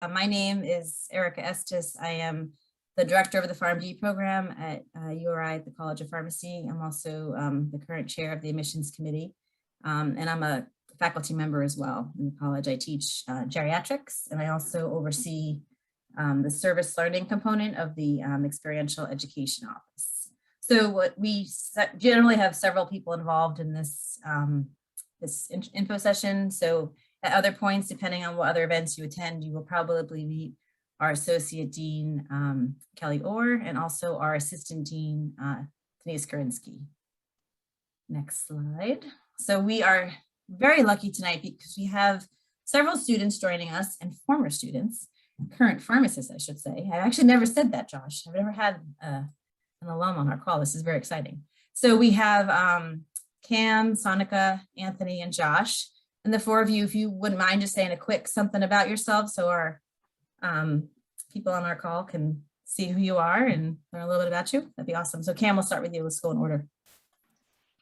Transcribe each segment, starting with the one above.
My name is Erica Estes. I am the director of the Pharm.D program at URI at the College of Pharmacy. I'm also the current chair of the admissions committee, and I'm a faculty member as well in the college. I teach geriatrics, and I also oversee the service learning component of the experiential education office. So what we generally have several people involved in this info session. So at other points, depending on what other events you attend, you will probably meet our Associate Dean, Kelly Orr, and also our Assistant Dean, Denise Karinsky. Next slide. So we are very lucky tonight because we have several students joining us and former students, current pharmacists, I should say. I actually never said that, Josh. I've never had an alum on our call. This is very exciting. So we have Cam, Sonica, Anthony, and Josh. And the four of you, if you wouldn't mind just saying a quick something about yourselves so our people on our call can see who you are and learn a little bit about you, that'd be awesome. So Cam, we'll start with you. Let's go in order.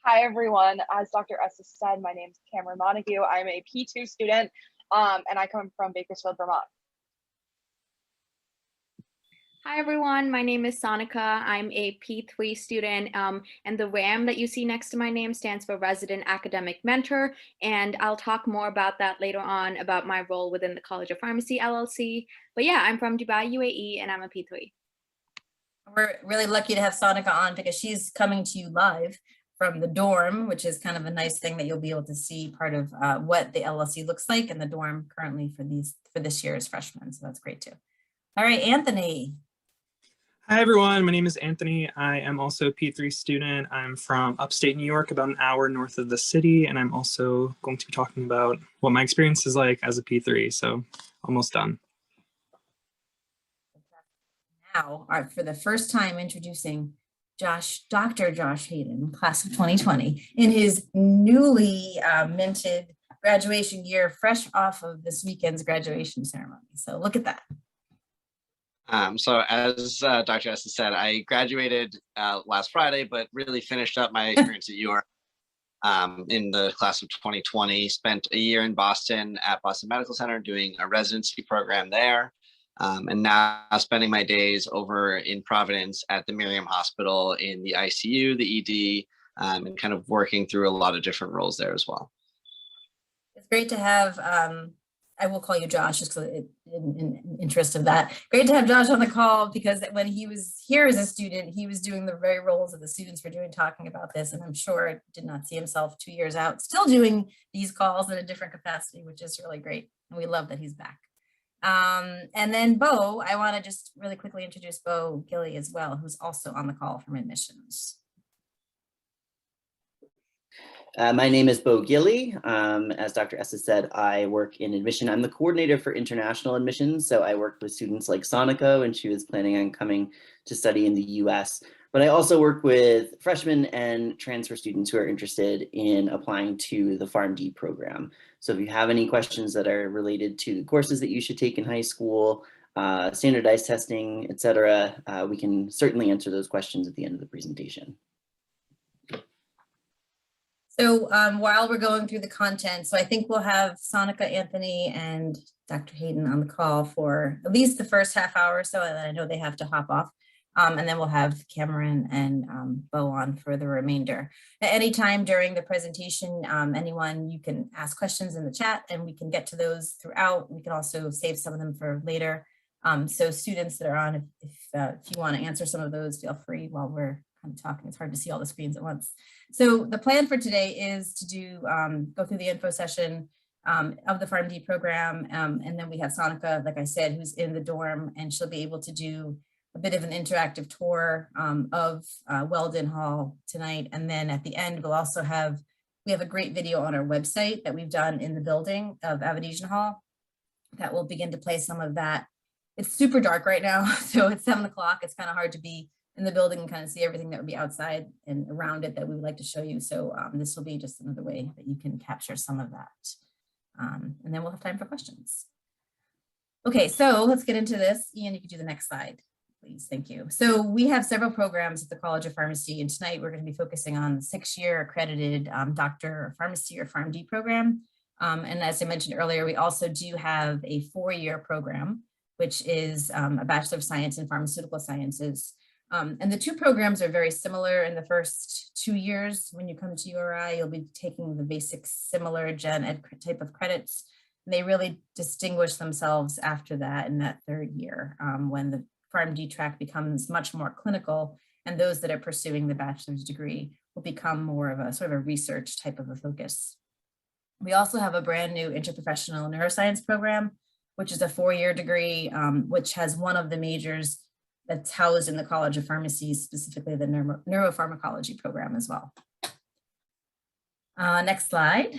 Hi, everyone. As Dr. Estes said, my name is Cameron Montague. I'm a P2 student, and I come from Bakersfield, Vermont. Hi everyone, my name is Sonica. I'm a P3 student, and the RAM that you see next to my name stands for Resident Academic Mentor, and I'll talk more about that later on about my role within the College of Pharmacy LLC. But yeah, I'm from Dubai, UAE, and I'm a P3. We're really lucky to have Sonica on because she's coming to you live from the dorm, which is kind of a nice thing that you'll be able to see part of what the LLC looks like in the dorm currently for this year's freshmen. So that's great too. All right, Anthony. Hi everyone, my name is Anthony. I am also a P3 student. I'm from upstate New York, about an hour north of the city, and I'm also going to be talking about what my experience is like as a P3, so almost done. Now, for the first time introducing Dr. Josh Hayden, class of 2020, in his newly minted graduation year, fresh off of this weekend's graduation ceremony. So look at that. So as Dr. Estes said, I graduated last Friday, but really finished up my experience at UR in the class of 2020. Spent a year in Boston at Boston Medical Center doing a residency program there. And now spending my days over in Providence at the Miriam Hospital in the ICU, the ED, and kind of working through a lot of different roles there as well. It's great to have I will call you Josh just in interest of that. Great to have Josh on the call because when he was here as a student, he was doing the very roles that the students were doing talking about this. And I'm sure did not see himself 2 years out, still doing these calls in a different capacity, which is really great. And we love that he's back. And then Bo, I want to just really quickly introduce Bo Gilly as well, who's also on the call from admissions. My name is Bo Gilly. As Dr. Estes said, I work in admission. I'm the coordinator for international admissions. So I work with students like Sonica when she was planning on coming to study in the US. But I also work with freshmen and transfer students who are interested in applying to the Pharm.D program. So if you have any questions that are related to the courses that you should take in high school, standardized testing, etc., we can certainly answer those questions at the end of the presentation. So while we're going through the content, so I think we'll have Sonica, Anthony, and Dr. Hayden on the call for at least the first half hour or so, and I know they have to hop off. And then we'll have Cameron and Bo on for the remainder. At any time during the presentation, anyone, you can ask questions in the chat and we can get to those throughout. We can also save some of them for later. So students that are on, if you want to answer some of those, feel free while we're kind of talking. It's hard to see all the screens at once. So the plan for today is to do go through the info session of the Pharm.D program. And then we have Sonica, like I said, who's in the dorm, and she'll be able to do a bit of an interactive tour of Weldon Hall tonight. And then at the end, we have a great video on our website that we've done in the building of Avedisian Hall that will begin to play some of that. It's super dark right now, so it's 7 o'clock. It's kind of hard to be in the building and kind of see everything that would be outside and around it that we would like to show you. So this will be just another way that you can capture some of that. And then we'll have time for questions. Okay, so let's get into this. Ian, you can do the next slide, please. Thank you. So we have several programs at the College of Pharmacy, and tonight we're going to be focusing on the 6-year accredited doctor of pharmacy or Pharm.D program. And as I mentioned earlier, we also do have a 4-year program which is a Bachelor of Science in Pharmaceutical Sciences. And the two programs are very similar. In the first 2 years, when you come to URI, you'll be taking the basic similar gen ed type of credits. And they really distinguish themselves after that in that third year, when the Pharm.D track becomes much more clinical, and those that are pursuing the bachelor's degree will become more of a sort of a research type of a focus. We also have a brand new interprofessional neuroscience program, which is a 4-year degree, which has one of the majors that's housed in the College of Pharmacy, specifically the neuropharmacology program as well. Next slide.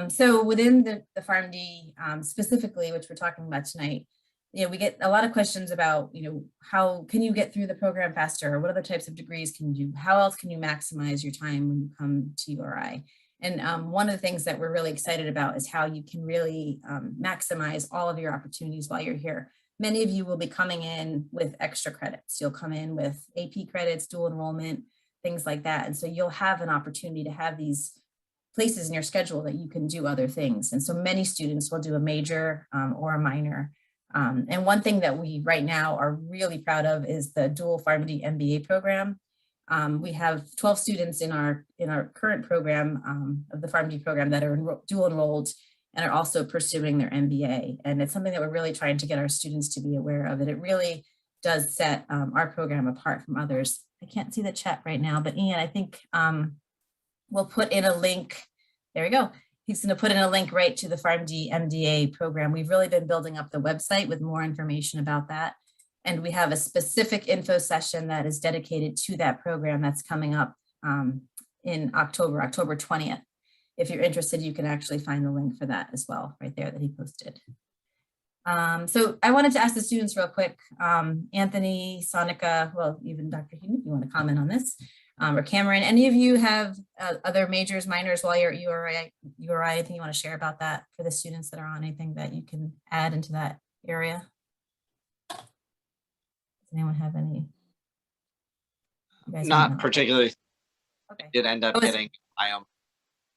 So within the Pharm.D specifically, which we're talking about tonight, we get a lot of questions about, how can you get through the program faster? Or what other types of degrees can you do? How else can you maximize your time when you come to URI? And one of the things that we're really excited about is how you can really maximize all of your opportunities while you're here. Many of you will be coming in with extra credits. You'll come in with AP credits, dual enrollment, things like that. And so you'll have an opportunity to have these places in your schedule that you can do other things. And so many students will do a major or a minor. And one thing that we right now are really proud of is the dual Pharm.D MBA program. We have 12 students in our current program of the Pharm.D program that are dual enrolled and are also pursuing their MBA. And it's something that we're really trying to get our students to be aware of. And it really does set our program apart from others. I can't see the chat right now, but Ian, I think we'll put in a link. There we go. He's going to put in a link right to the Pharm.D MDA program. We've really been building up the website with more information about that. And we have a specific info session that is dedicated to that program that's coming up in October 20th. If you're interested, you can actually find the link for that as well, right there that he posted. So I wanted to ask the students real quick, Anthony, Sonika, well, even Dr. Heaton, if you want to comment on this, or Cameron, any of you have other majors, minors while you're at URI, anything you want to share about that for the students that are on, anything that you can add into that area? Does anyone have any? Not particularly. Okay. Did end up getting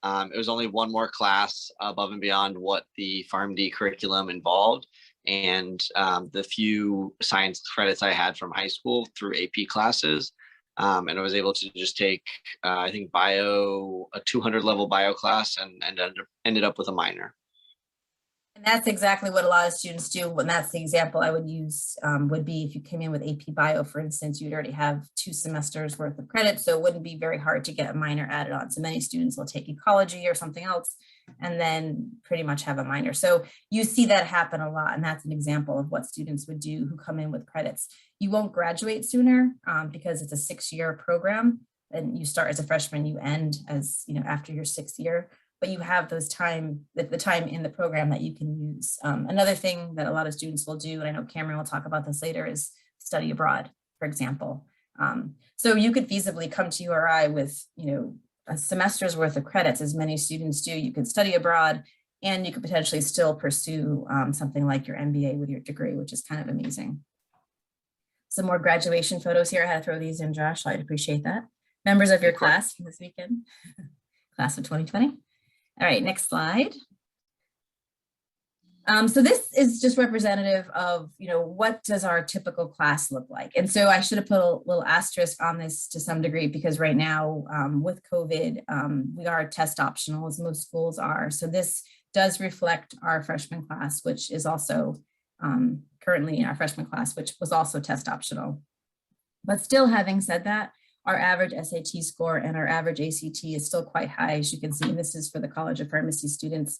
it was only one more class above and beyond what the Pharm.D curriculum involved, and the few science credits I had from high school through AP classes, and I was able to just take I think bio, a 200 level bio class, and ended up with a minor. And that's exactly what a lot of students do. And that's the example I would use would be if you came in with AP Bio, for instance, you'd already have 2 semesters worth of credit. So it wouldn't be very hard to get a minor added on. So many students will take ecology or something else and then pretty much have a minor. So you see that happen a lot. And that's an example of what students would do who come in with credits. You won't graduate sooner because it's a 6-year program. And you start as a freshman, you end as, after your 6th year. But you have those the time in the program that you can use. Another thing that a lot of students will do, and I know Cameron will talk about this later, is study abroad, for example. So you could feasibly come to URI with, a semester's worth of credits, as many students do. You could study abroad, and you could potentially still pursue something like your MBA with your degree, which is kind of amazing. Some more graduation photos here. I had to throw these in, Josh. I'd appreciate that. Members of your class from this weekend, class of 2020. All right, next slide. So this is just representative of, what does our typical class look like? And so I should have put a little asterisk on this to some degree, because right now with COVID, we are test optional, as most schools are. So this does reflect our freshman class, which is also currently in our freshman class, which was also test optional. But still, having said that, our average SAT score and our average ACT is still quite high, as you can see, and this is for the College of Pharmacy students.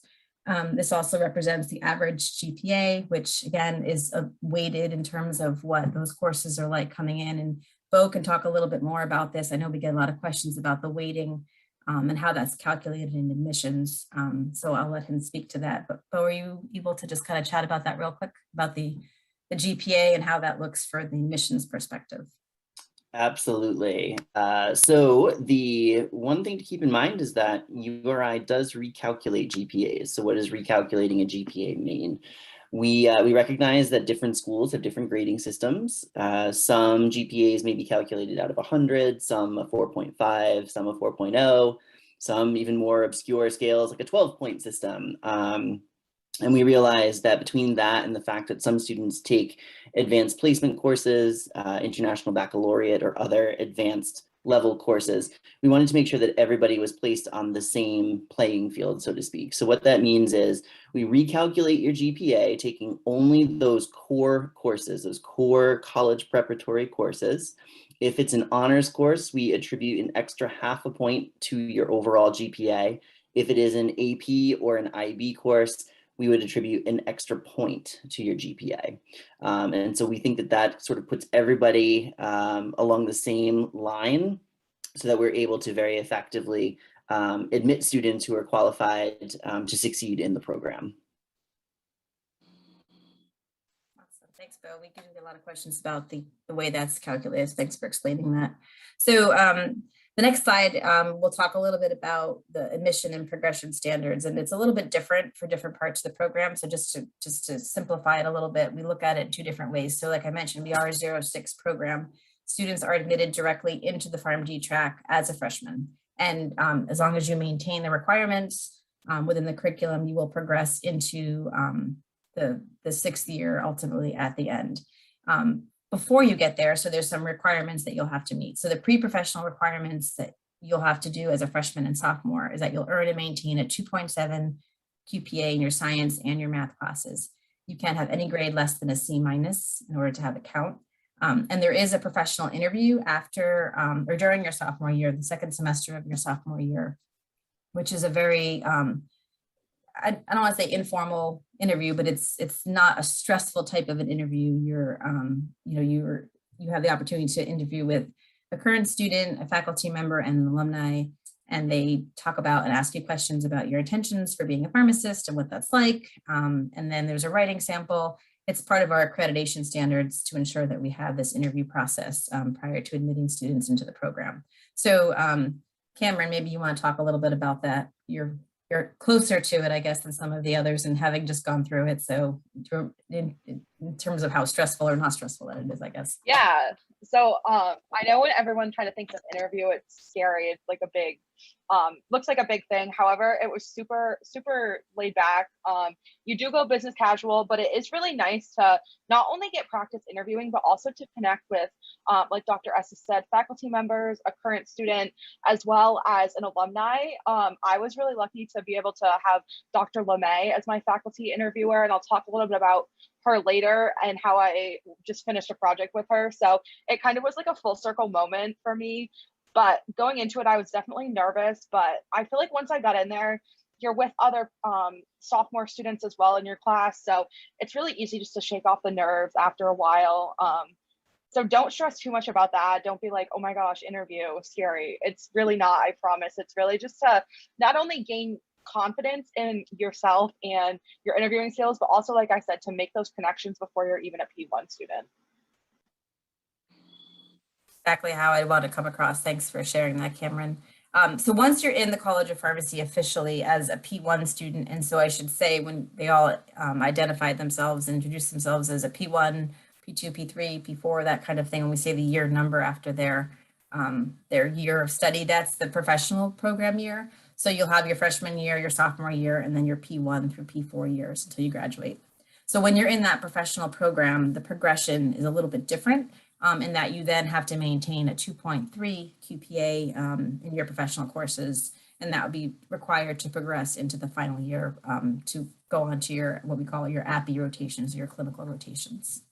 This also represents the average GPA, which again is weighted in terms of what those courses are like coming in. And Bo can talk a little bit more about this. I know we get a lot of questions about the weighting and how that's calculated in admissions. So I'll let him speak to that. But Bo, are you able to just kind of chat about that real quick, about the GPA and how that looks for the admissions perspective? Absolutely. So the one thing to keep in mind is that URI does recalculate GPAs. So what does recalculating a GPA mean? We recognize that different schools have different grading systems. Some GPAs may be calculated out of 100, some a 4.5, some a 4.0, some even more obscure scales like a 12-point system. And we realized that between that and the fact that some students take advanced placement courses, international baccalaureate, or other advanced level courses, we wanted to make sure that everybody was placed on the same playing field, so to speak. So what that means is we recalculate your GPA, taking only those core courses, those core college preparatory courses. If it's an honors course, we attribute an extra ½ point to your overall GPA. If it is an AP or an IB course, we would attribute an extra point to your GPA. And so we think that that sort of puts everybody along the same line so that we're able to very effectively admit students who are qualified to succeed in the program. Awesome. Thanks, Bill. We do get a lot of questions about the way that's calculated. Thanks for explaining that. So the next slide, we'll talk a little bit about the admission and progression standards, and it's a little bit different for different parts of the program. So just to simplify it a little bit, we look at it 2 different ways. So like I mentioned, we are a 06 program. Students are admitted directly into the Pharm.D track as a freshman. And as long as you maintain the requirements within the curriculum, you will progress into the 6th year ultimately at the end. Before you get there, so there's some requirements that you'll have to meet. So the pre-professional requirements that you'll have to do as a freshman and sophomore is that you'll earn and maintain a 2.7 QPA in your science and your math classes. You can't have any grade less than a C- in order to have it count. And there is a professional interview after or during your sophomore year, the 2nd semester of your sophomore year, which is a very, I don't want to say informal interview, but it's not a stressful type of an interview. You're, you have the opportunity to interview with a current student, a faculty member, and an alumni, and they talk about and ask you questions about your intentions for being a pharmacist and what that's like. And then there's a writing sample. It's part of our accreditation standards to ensure that we have this interview process prior to admitting students into the program. So Cameron, maybe you want to talk a little bit about that. You're closer to it, I guess, than some of the others and having just gone through it. So in terms of how stressful or not stressful that it is, I guess. Yeah. So I know when everyone kind of thinks of interview, it's scary. It's like a big, looks like a big thing. However, it was super, super laid back. You do go business casual, but it is really nice to not only get practice interviewing, but also to connect with, like Dr. Estes said, faculty members, a current student, as well as an alumni. I was really lucky to be able to have Dr. LeMay as my faculty interviewer, and I'll talk a little bit about her later and how I just finished a project with her. So it kind of was like a full circle moment for me. But going into it, I was definitely nervous, but I feel like once I got in there, you're with other sophomore students as well in your class. So it's really easy just to shake off the nerves after a while. So don't stress too much about that. Don't be like, oh my gosh, interview, scary. It's really not, I promise. It's really just to not only gain confidence in yourself and your interviewing skills, but also, like I said, to make those connections before you're even a P1 student. Exactly how I want to come across. Thanks for sharing that, Cameron. So once you're in the College of Pharmacy officially as a P1 student, and so I should say when they all identified themselves and introduced themselves as a P1, P2, P3, P4, that kind of thing, when we say the year number after their year of study, that's the professional program year. So you'll have your freshman year, your sophomore year, and then your P1 through P4 years until you graduate. So when you're in that professional program, the progression is a little bit different in that you then have to maintain a 2.3 QPA in your professional courses, and that would be required to progress into the final year to go on to your, what we call your API rotations, your clinical rotations.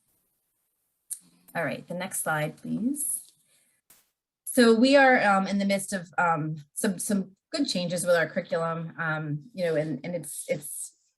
All right, the next slide, please. So we are in the midst of some good changes with our curriculum, you know, and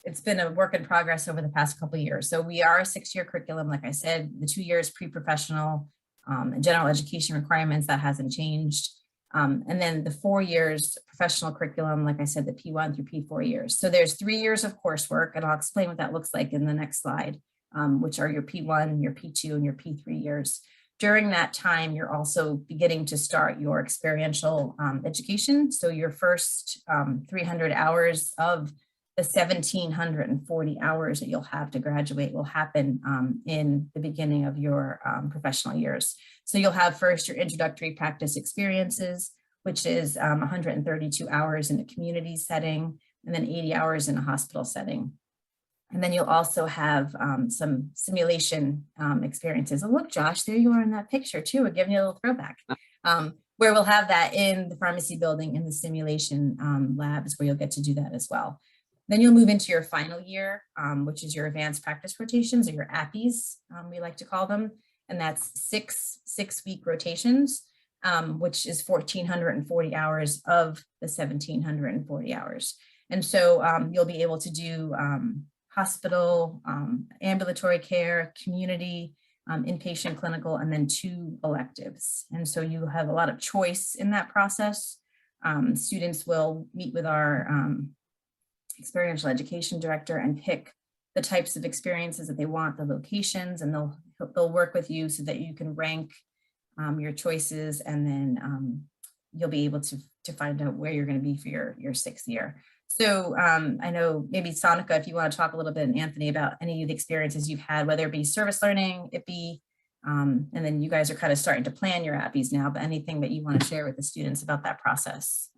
it's been a work in progress over the past couple of years. So we are a 6-year curriculum, like I said, the 2 years pre-professional and general education requirements, that hasn't changed. And then the 4 years professional curriculum, like I said, the P1 through P4 years. So there's 3 years of coursework, and I'll explain what that looks like in the next slide, which are your P1, your P2, and your P3 years. During that time, you're also beginning to start your experiential education. So your first 300 hours of the 1,740 hours that you'll have to graduate will happen in the beginning of your professional years. So you'll have first your introductory practice experiences, which is 132 hours in a community setting, and then 80 hours in a hospital setting. And then you'll also have some simulation experiences. Oh, look, Josh, there you are in that picture too. We're giving you a little throwback. Where we'll have that in the pharmacy building in the simulation labs where you'll get to do that as well. Then you'll move into your final year, which is your advanced practice rotations, or your APPEs, we like to call them. And that's six-week rotations, which is 1,440 hours of the 1,740 hours. And so you'll be able to do hospital, ambulatory care, community, inpatient, clinical, and then 2 electives. And so you have a lot of choice in that process. Students will meet with our experiential education director and pick the types of experiences that they want, the locations, and they'll work with you so that you can rank your choices, and then you'll be able to find out where you're going to be for your 6th year. So I know maybe Sonika, if you want to talk a little bit, and Anthony, about any of the experiences you've had, whether it be service learning, IPPE, and then you guys are kind of starting to plan your APPEs now, but anything that you want to share with the students about that process.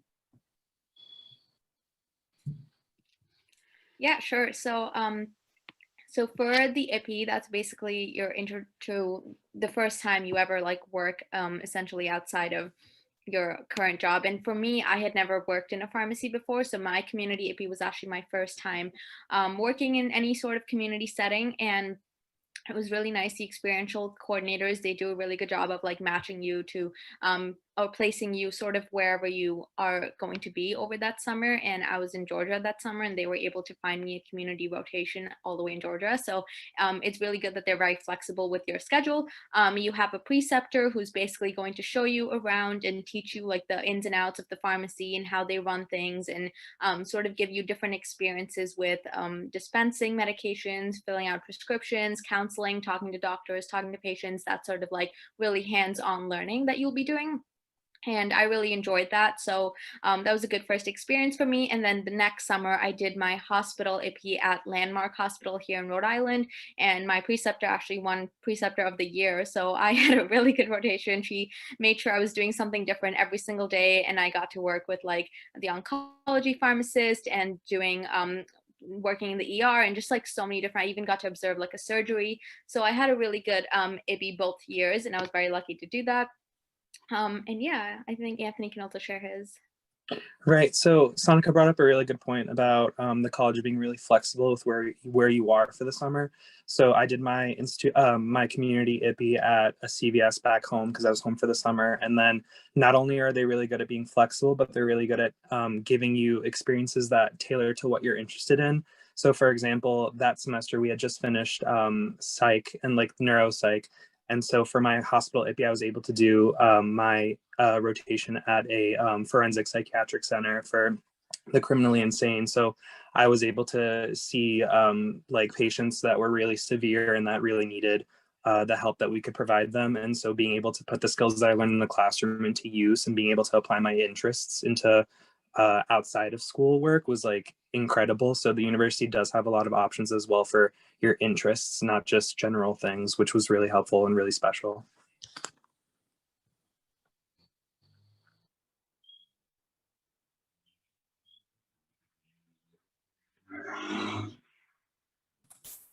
Yeah, sure. So so for the IPPE, that's basically your intro to the first time you ever like work essentially outside of your current job. And for me, I had never worked in a pharmacy before, so my community IPPE was actually my first time working in any sort of community setting. And it was really nice. The experiential coordinators, they do a really good job of like matching you to or placing you sort of wherever you are going to be over that summer. And I was in Georgia that summer, and they were able to find me a community rotation all the way in Georgia. So it's really good that they're very flexible with your schedule. You have a preceptor who's basically going to show you around and teach you like the ins and outs of the pharmacy and how they run things, and sort of give you different experiences with dispensing medications, filling out prescriptions, counseling, talking to doctors, talking to patients, that sort of like really hands-on learning that you'll be doing. And I really enjoyed that. So that was a good first experience for me. And then the next summer, I did my hospital IPPE at Landmark Hospital here in Rhode Island. And my preceptor actually won Preceptor of the Year. So I had a really good rotation. She made sure I was doing something different every single day. And I got to work with like the oncology pharmacist and doing working in the ER, and just like so many different, I even got to observe like a surgery. So I had a really good IPPE both years, and I was very lucky to do that. And yeah, I think Anthony can also share his. Right. So Sonika brought up a really good point about the college being really flexible with where you are for the summer. So I did my my community IPPE at a CVS back home because I was home for the summer. And then not only are they really good at being flexible, but they're really good at giving you experiences that tailor to what you're interested in. So for example, that semester we had just finished psych and like neuropsych. And so for my hospital IPPE, I was able to do my rotation at a forensic psychiatric center for the criminally insane. So I was able to see like patients that were really severe and that really needed the help that we could provide them. And so being able to put the skills that I learned in the classroom into use and being able to apply my interests into outside of school work was like incredible. So the university does have a lot of options as well for your interests, not just general things, which was really helpful and really special.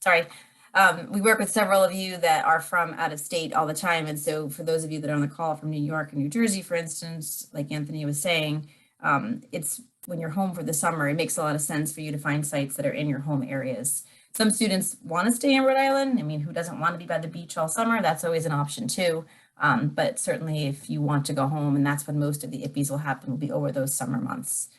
Sorry. We work with several of you that are from out of state all the time. And so for those of you that are on the call from New York and New Jersey, for instance, like Anthony was saying, it's when you're home for the summer, it makes a lot of sense for you to find sites that are in your home areas. Some students want to stay in Rhode Island. I mean, who doesn't want to be by the beach all summer? That's always an option too. But certainly if you want to go home, and that's when most of the IPPEs will happen, will be over those summer months.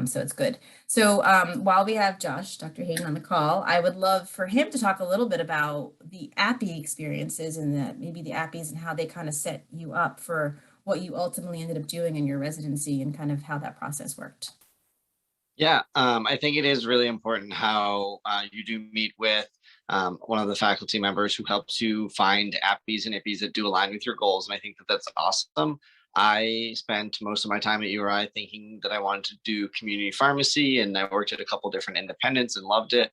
So it's good. So while we have Josh, Dr. Hayden on the call, I would love for him to talk a little bit about the APPE experiences and maybe the APPEs and how they kind of set you up for what you ultimately ended up doing in your residency and kind of how that process worked. Yeah, I think it is really important how you do meet with one of the faculty members who helps you find APPEs and IPPEs that do align with your goals. And I think that that's awesome. I spent most of my time at URI thinking that I wanted to do community pharmacy, and I worked at a couple different independents and loved it.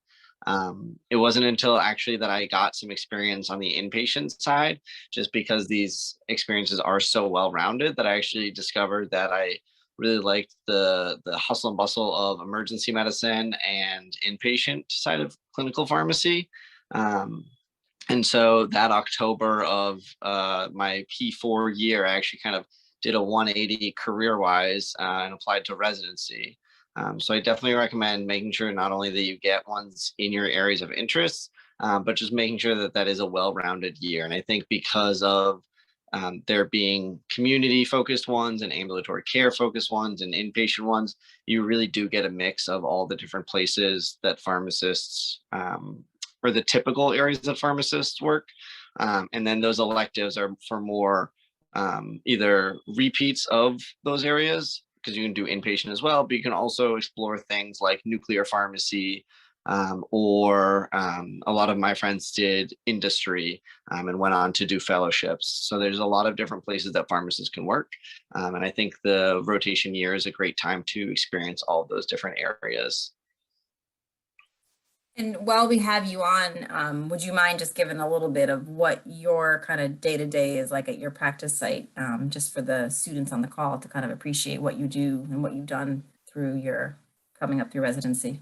It wasn't until actually that I got some experience on the inpatient side, just because these experiences are so well-rounded, that I actually discovered that I really liked the hustle and bustle of emergency medicine and inpatient side of clinical pharmacy. And so that October of my P4 year, I actually kind of did a 180 career-wise and applied to residency. So I definitely recommend making sure not only that you get ones in your areas of interest, but just making sure that that is a well-rounded year. And I think because of there being community-focused ones and ambulatory care-focused ones and inpatient ones, you really do get a mix of all the different places that pharmacists or the typical areas that pharmacists work. And then those electives are for more either repeats of those areas, because you can do inpatient as well, but you can also explore things like nuclear pharmacy, or a lot of my friends did industry and went on to do fellowships. So there's a lot of different places that pharmacists can work. And I think the rotation year is a great time to experience all of those different areas. And while we have you on, would you mind just giving a little bit of what your kind of day-to-day is like at your practice site, just for the students on the call to kind of appreciate what you do and what you've done through your coming up through residency?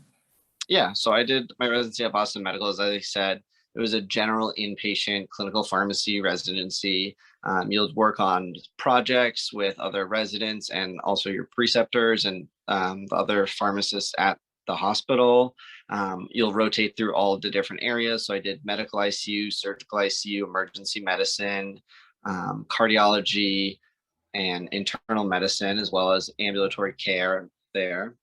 Yeah, so I did my residency at Boston Medical, as I said. It was a general inpatient clinical pharmacy residency. You'll work on projects with other residents and also your preceptors and the other pharmacists at the hospital. You'll rotate through all of the different areas. So I did medical ICU, surgical ICU, emergency medicine, cardiology, and internal medicine, as well as ambulatory care there.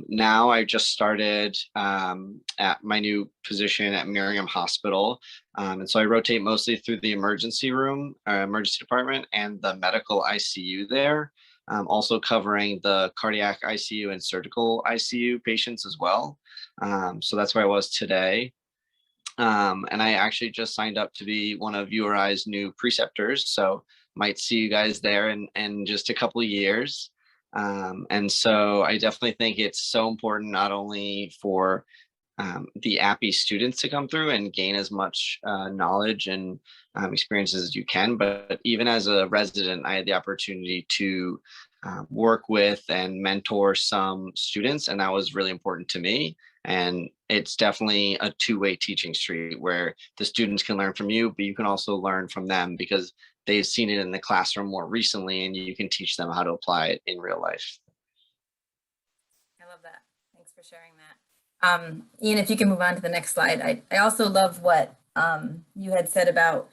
Now I just started at my new position at Miriam Hospital. And so I rotate mostly through the emergency room, emergency department, and the medical ICU there. Also covering the cardiac ICU and surgical ICU patients as well. So that's where I was today. And I actually just signed up to be one of URI's new preceptors. So might see you guys there in just a couple of years. And so I definitely think it's so important not only for the APPE students to come through and gain as much knowledge and experiences as you can, but even as a resident, I had the opportunity to work with and mentor some students, and that was really important to me. And it's definitely a two-way teaching street where the students can learn from you, but you can also learn from them because they've seen it in the classroom more recently, and you can teach them how to apply it in real life. I love that. Thanks for sharing that. Ian, if you can move on to the next slide. I also love what you had said about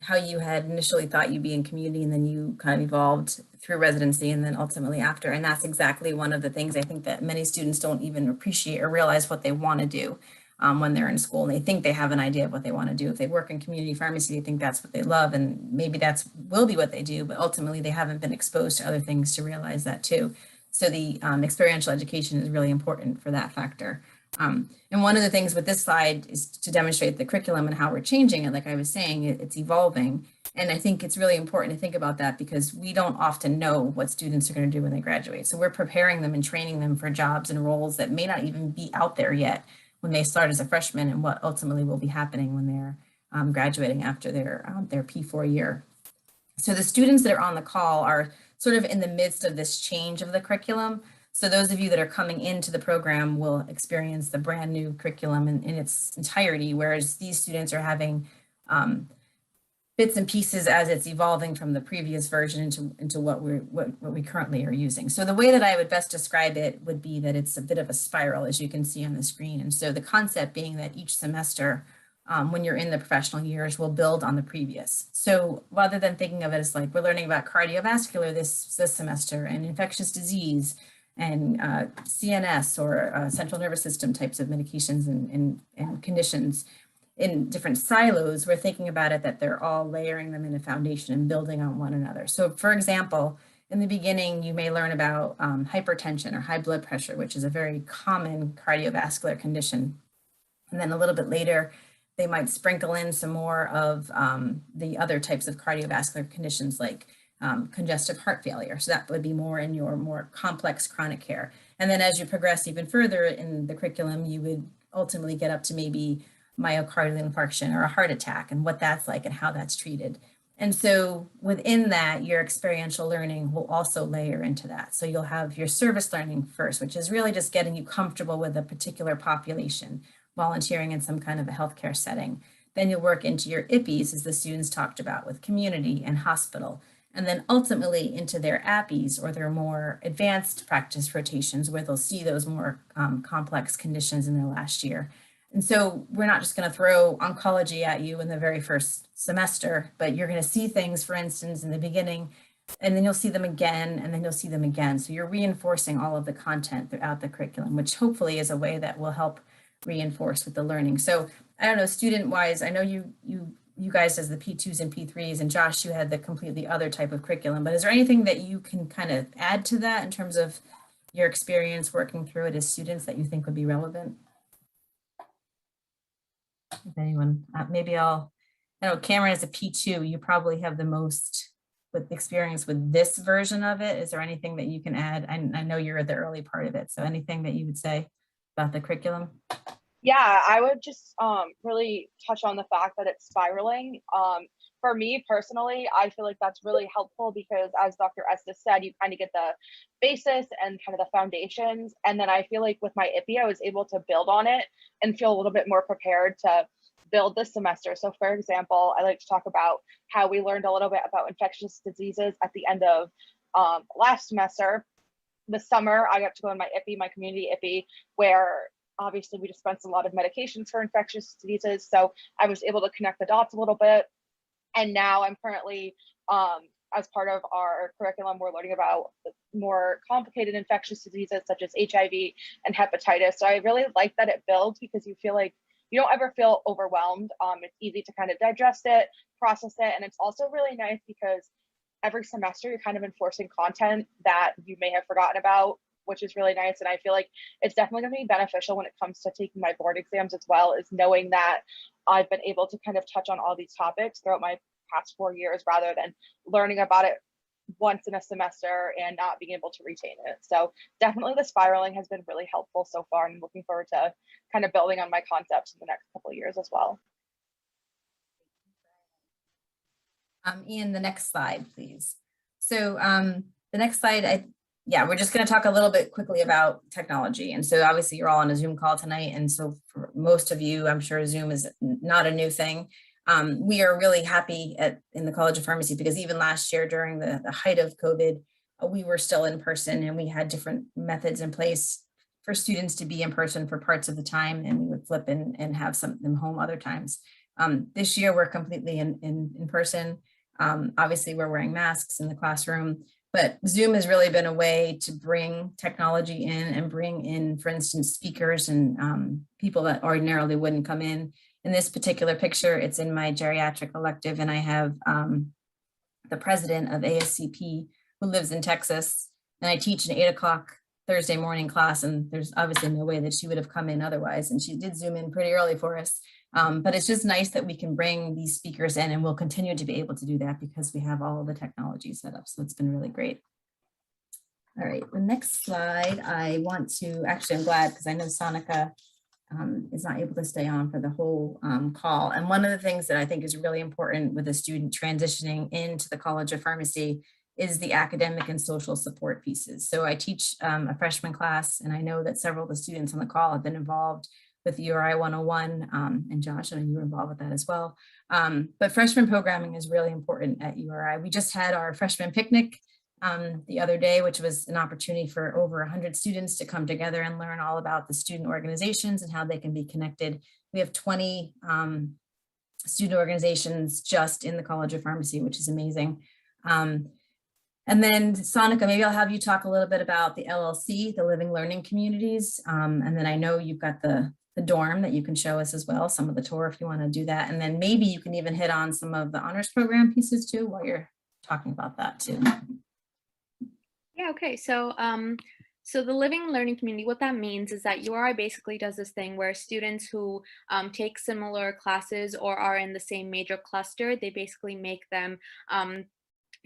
how you had initially thought you'd be in community and then you kind of evolved through residency and then ultimately after. And that's exactly one of the things I think that many students don't even appreciate or realize what they want to do when they're in school. And they think they have an idea of what they want to do. If they work in community pharmacy, they think that's what they love, and maybe that's will be what they do, but ultimately they haven't been exposed to other things to realize that too. So the experiential education is really important for that factor. And one of the things with this slide is to demonstrate the curriculum and how we're changing it. Like I was saying, it's evolving. And I think it's really important to think about that because we don't often know what students are going to do when they graduate. So we're preparing them and training them for jobs and roles that may not even be out there yet when they start as a freshman, and what ultimately will be happening when they're graduating after their P4 year. So the students that are on the call are sort of in the midst of this change of the curriculum. So those of you that are coming into the program will experience the brand new curriculum in its entirety, whereas these students are having bits and pieces as it's evolving from the previous version into what we currently are using. So the way that I would best describe it would be that it's a bit of a spiral, as you can see on the screen. And so the concept being that each semester, when you're in the professional years, will build on the previous. So rather than thinking of it as like we're learning about cardiovascular this semester and infectious disease and CNS or central nervous system types of medications and conditions in different silos, we're thinking about it that they're all layering them in a foundation and building on one another. So for example, in the beginning, you may learn about hypertension or high blood pressure, which is a very common cardiovascular condition. And then a little bit later, they might sprinkle in some more of the other types of cardiovascular conditions like congestive heart failure. So that would be more in your more complex chronic care. And then as you progress even further in the curriculum, you would ultimately get up to maybe myocardial infarction or a heart attack and what that's like and how that's treated. And so within that, your experiential learning will also layer into that. So you'll have your service learning first, which is really just getting you comfortable with a particular population, volunteering in some kind of a healthcare setting. Then you'll work into your IPPEs, as the students talked about, with community and hospital, and then ultimately into their APPEs, or their more advanced practice rotations, where they'll see those more complex conditions in their last year. And so we're not just going to throw oncology at you in the very first semester, but you're going to see things, for instance, in the beginning, and then you'll see them again, and then you'll see them again. So you're reinforcing all of the content throughout the curriculum, which hopefully is a way that will help reinforce with the learning. So I don't know, student-wise, I know you guys as the P2s and P3s, and Josh, you had the completely other type of curriculum, but is there anything that you can kind of add to that in terms of your experience working through it as students that you think would be relevant? If anyone, maybe I know Cameron as a P2, you probably have the most with experience with this version of it. Is there anything that you can add? I know you're at the early part of it, so anything that you would say about the curriculum? Yeah, I would just really touch on the fact that it's spiraling. For me personally, I feel like that's really helpful because, as Dr. Estes said, you kind of get the basis and kind of the foundations. And then I feel like with my IPPE, I was able to build on it and feel a little bit more prepared to build this semester. So for example, I like to talk about how we learned a little bit about infectious diseases at the end of last semester. This summer, I got to go in my IPPE, my community IPPE, where obviously we dispense a lot of medications for infectious diseases. So I was able to connect the dots a little bit. And now I'm currently, as part of our curriculum, we're learning about more complicated infectious diseases such as HIV and hepatitis. So I really like that it builds because you feel like you don't ever feel overwhelmed. It's easy to kind of digest it, process it. And it's also really nice because every semester you're kind of enforcing content that you may have forgotten about, which is really nice. And I feel like it's definitely going to be beneficial when it comes to taking my board exams as well, is knowing that I've been able to kind of touch on all these topics throughout my past 4 years rather than learning about it once in a semester and not being able to retain it. So definitely the spiraling has been really helpful so far, and I'm looking forward to kind of building on my concepts in the next couple of years as well. Ian, the next slide, please. So the next slide, we're just going to talk a little bit quickly about technology. And so obviously you're all on a Zoom call tonight. And so for most of you, I'm sure Zoom is not a new thing. We are really happy in the College of Pharmacy because even last year during the height of COVID, we were still in person, and we had different methods in place for students to be in person for parts of the time, and we would flip and have them home other times. This year we're completely in person. Obviously we're wearing masks in the classroom, but Zoom has really been a way to bring technology in and bring in, for instance, speakers and people that ordinarily wouldn't come in. In this particular picture, it's in my geriatric elective, and I have the president of ASCP who lives in Texas, and I teach an 8 o'clock Thursday morning class, and there's obviously no way that she would have come in otherwise, and she did Zoom in pretty early for us. But it's just nice that we can bring these speakers in, and we'll continue to be able to do that because we have all of the technology set up. So it's been really great. All right, the next slide, I'm glad because I know Sonika is not able to stay on for the whole call. And one of the things that I think is really important with a student transitioning into the College of Pharmacy is the academic and social support pieces. So I teach a freshman class, and I know that several of the students on the call have been involved with URI 101, and Josh, I know you were involved with that as well. But freshman programming is really important at URI. We just had our freshman picnic the other day, which was an opportunity for over 100 students to come together and learn all about the student organizations and how they can be connected. We have 20 student organizations just in the College of Pharmacy, which is amazing. And then Sonika, maybe I'll have you talk a little bit about the LLC, the Living Learning Communities. And then I know you've got the dorm that you can show us as well, some of the tour if you want to do that. And then maybe you can even hit on some of the honors program pieces too while you're talking about that too. Yeah, okay. So so the Living Learning Community, what that means is that URI basically does this thing where students who take similar classes or are in the same major cluster, they basically make them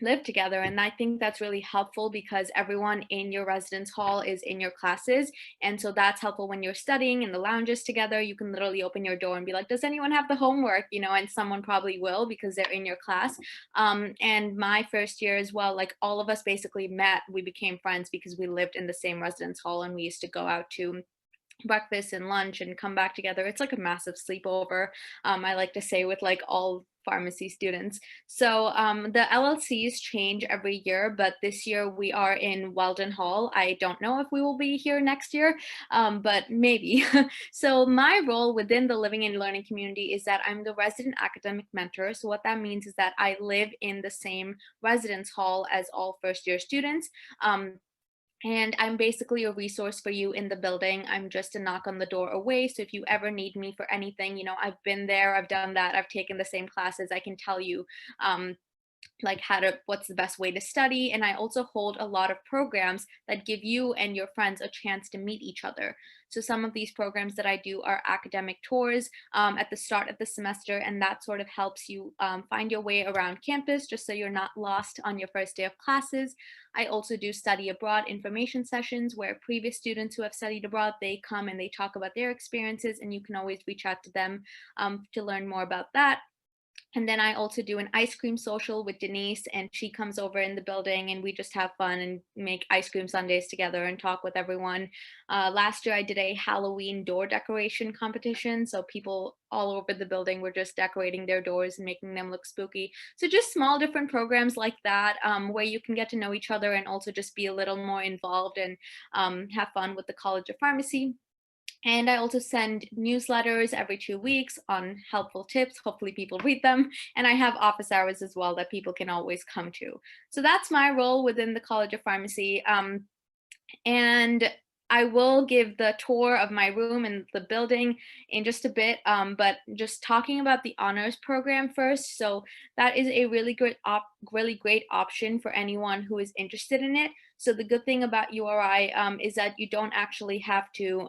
live together. And I think that's really helpful because everyone in your residence hall is in your classes. And so that's helpful when you're studying in the lounges together. You can literally open your door and be like, does anyone have the homework? You know, and someone probably will because they're in your class. And my first year as well, like all of us basically met, we became friends because we lived in the same residence hall and we used to go out to breakfast and lunch and come back together. It's like a massive sleepover, I like to say, with like all pharmacy students. So the LLCs change every year, but this year we are in Weldon Hall. I don't know if we will be here next year, but maybe. So my role within the living and learning community is that I'm the resident academic mentor. So what that means is that I live in the same residence hall as all first year students. And I'm basically a resource for you in the building. I'm just a knock on the door away. So if you ever need me for anything, you know, I've been there, I've done that, I've taken the same classes, I can tell you like what's the best way to study. And I also hold a lot of programs that give you and your friends a chance to meet each other. So some of these programs that I do are academic tours at the start of the semester, and that sort of helps you find your way around campus just so you're not lost on your first day of classes. I also do study abroad information sessions where previous students who have studied abroad, they come and they talk about their experiences, and you can always reach out to them to learn more about that. And then I also do an ice cream social with Denise, and she comes over in the building and we just have fun and make ice cream sundaes together and talk with everyone. Last year I did a Halloween door decoration competition. So people all over the building were just decorating their doors and making them look spooky. So just small different programs like that where you can get to know each other and also just be a little more involved and have fun with the College of Pharmacy. And I also send newsletters every 2 weeks on helpful tips. Hopefully people read them. And I have office hours as well that people can always come to. So that's my role within the College of Pharmacy. And I will give the tour of my room and the building in just a bit, but just talking about the honors program first. So that is a really great option for anyone who is interested in it. So the good thing about URI is that you don't actually have to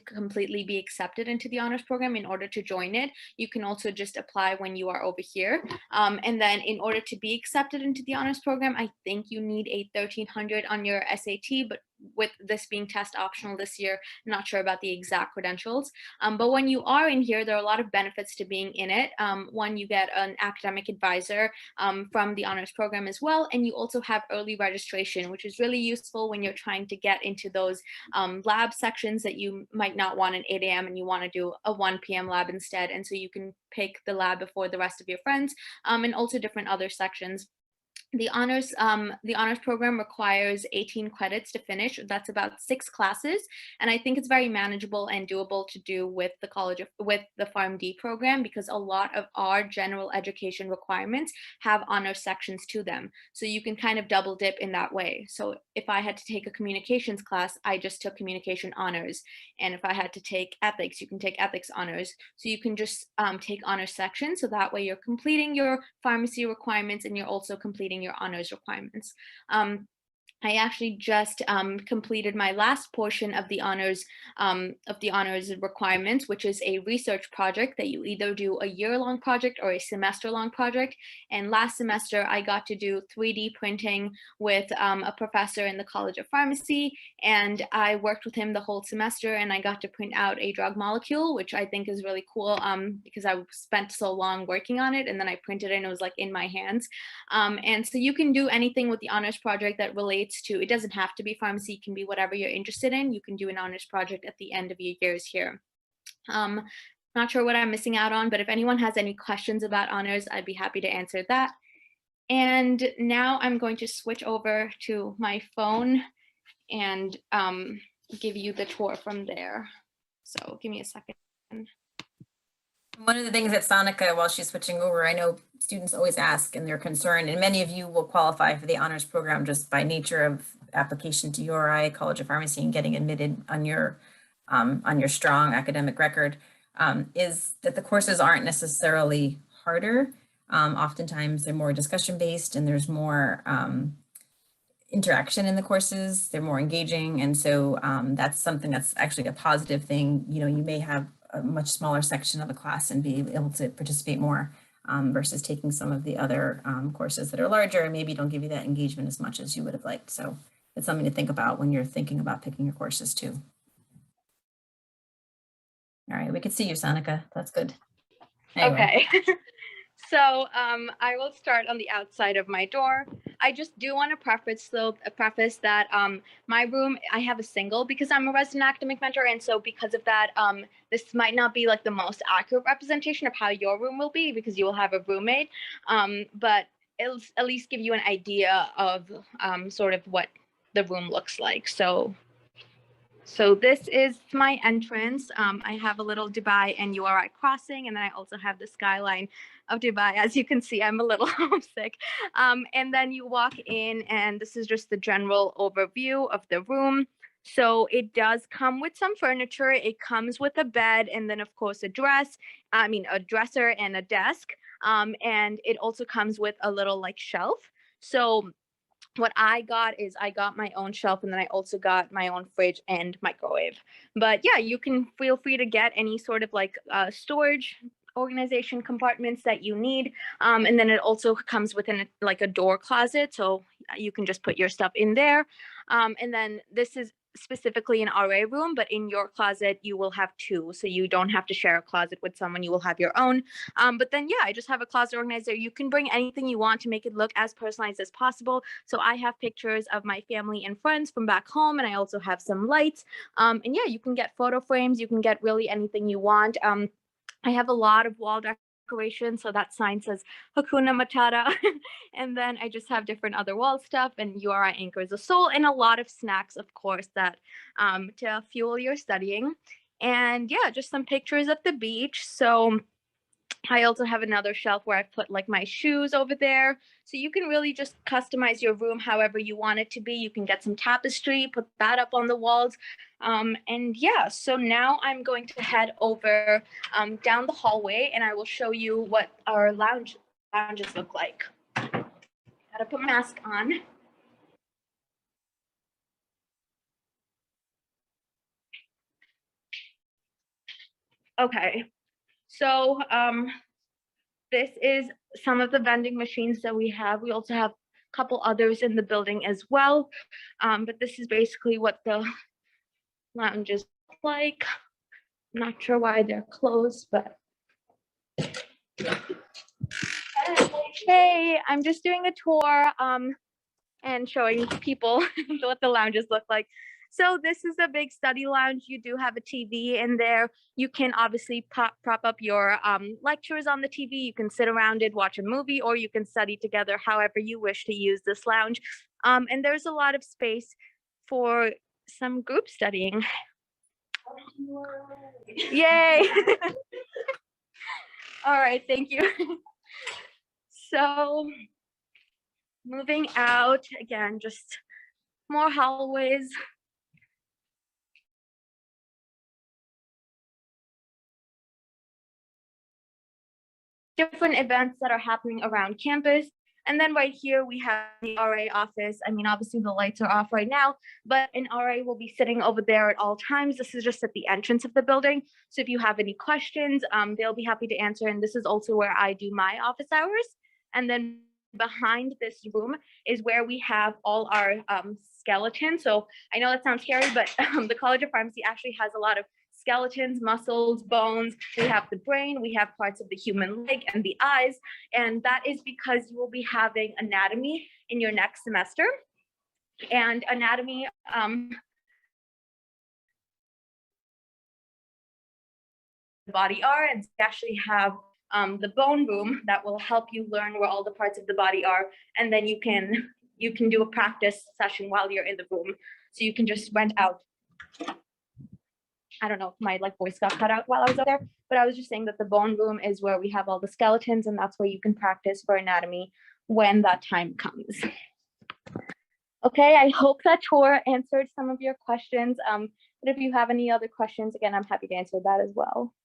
completely be accepted into the honors program in order to join it. You can also just apply when you are over here. And then in order to be accepted into the honors program, I think you need a 1300 on your SAT, but with this being test optional this year, I'm not sure about the exact credentials. But when you are in here, there are a lot of benefits to being in it. One, you get an academic advisor from the honors program as well. And you also have early registration, which is really useful when you're trying to get into those lab sections that you might not want at 8 a.m. and you want to do a 1 p.m. lab instead. And so you can pick the lab before the rest of your friends and also different other sections. The honors program requires 18 credits to finish. That's about 6 classes, and I think it's very manageable and doable to do with the Pharm.D program because a lot of our general education requirements have honors sections to them. So you can kind of double dip in that way. So if I had to take a communications class, I just took communication honors, and if I had to take ethics, you can take ethics honors. So you can just take honors sections, so that way you're completing your pharmacy requirements and you're also completing your honors requirements. I actually just completed my last portion of the honors requirements, which is a research project that you either do a year-long project or a semester-long project. And last semester, I got to do 3D printing with a professor in the College of Pharmacy, and I worked with him the whole semester, and I got to print out a drug molecule, which I think is really cool because I spent so long working on it, and then I printed it and it was like in my hands. And so you can do anything with the honors project that relates to, it doesn't have to be pharmacy, it can be whatever you're interested in. You can do an honors project at the end of your years here. Not sure what I'm missing out on, but if anyone has any questions about honors, I'd be happy to answer that. And now I'm going to switch over to my phone and give you the tour from there. So give me a second. One of the things that Sonica, while she's switching over, I know students always ask and they're concerned, and many of you will qualify for the honors program just by nature of application to URI, College of Pharmacy, and getting admitted on your strong academic record, is that the courses aren't necessarily harder. Oftentimes they're more discussion based and there's more interaction in the courses, they're more engaging. And so that's something that's actually a positive thing. You know, you may have a much smaller section of the class and be able to participate more. versus taking some of the other courses that are larger and maybe don't give you that engagement as much as you would have liked. So it's something to think about when you're thinking about picking your courses too. All right, we could see you, Sonika. That's good. Anyway. Okay. So I will start on the outside of my door. I just do want to preface that my room, I have a single because I'm a resident academic mentor. And so because of that, this might not be like the most accurate representation of how your room will be because you will have a roommate. But it'll at least give you an idea of sort of what the room looks like. So this is my entrance. I have a little Dubai and URI crossing, and then I also have the skyline of Dubai. As you can see, I'm a little homesick. And then you walk in, and this is just the general overview of the room. So it does come with some furniture. It comes with a bed, and then of course a dresser and a desk. And it also comes with a little like shelf. So what I got is I got my own shelf, and then I also got my own fridge and microwave. But yeah, you can feel free to get any sort of like storage organization compartments that you need. And then it also comes within like a door closet, so you can just put your stuff in there. And then this is specifically an RA room, but in your closet you will have two, so you don't have to share a closet with someone, you will have your own. But then yeah, I just have a closet organizer. You can bring anything you want to make it look as personalized as possible. So I have pictures of my family and friends from back home, and I also have some lights. And yeah, you can get photo frames, you can get really anything you want. I have a lot of wall decorations, so that sign says Hakuna Matata. And then I just have different other wall stuff, and URI anchors a soul, and a lot of snacks, of course, that to fuel your studying. And yeah, just some pictures of the beach. So I also have another shelf where I put like my shoes over there. So you can really just customize your room however you want it to be. You can get some tapestry, put that up on the walls. And yeah, so now I'm going to head over down the hallway, and I will show you what our lounges look like. Gotta put my mask on. Okay, so this is some of the vending machines that we have. We also have a couple others in the building as well. But this is basically what the lounges look like. I'm not sure why they're closed, but. Hey, I'm just doing a tour and showing people what the lounges look like. So this is a big study lounge. You do have a TV in there. You can obviously prop up your lectures on the TV. You can sit around it, watch a movie, or you can study together however you wish to use this lounge. And there's a lot of space for some group studying. Yay! All right, thank you. So moving out, again, just more hallways. Different events that are happening around campus. And then right here, we have the RA office. I mean, obviously the lights are off right now, but an RA will be sitting over there at all times. This is just at the entrance of the building. So if you have any questions, they'll be happy to answer. And this is also where I do my office hours. And then behind this room is where we have all our skeletons. So I know that sounds scary, but the College of Pharmacy actually has a lot of skeletons, muscles, bones. We have the brain, we have parts of the human leg and the eyes. And that is because you will be having anatomy in your next semester. And anatomy, the body are, and we actually have the bone room that will help you learn where all the parts of the body are. And then you can do a practice session while you're in the room. So you can just rent out. I don't know if my voice got cut out while I was out there, but I was just saying that the bone room is where we have all the skeletons, and that's where you can practice for anatomy when that time comes. Okay, I hope that tour answered some of your questions. But if you have any other questions, again, I'm happy to answer that as well.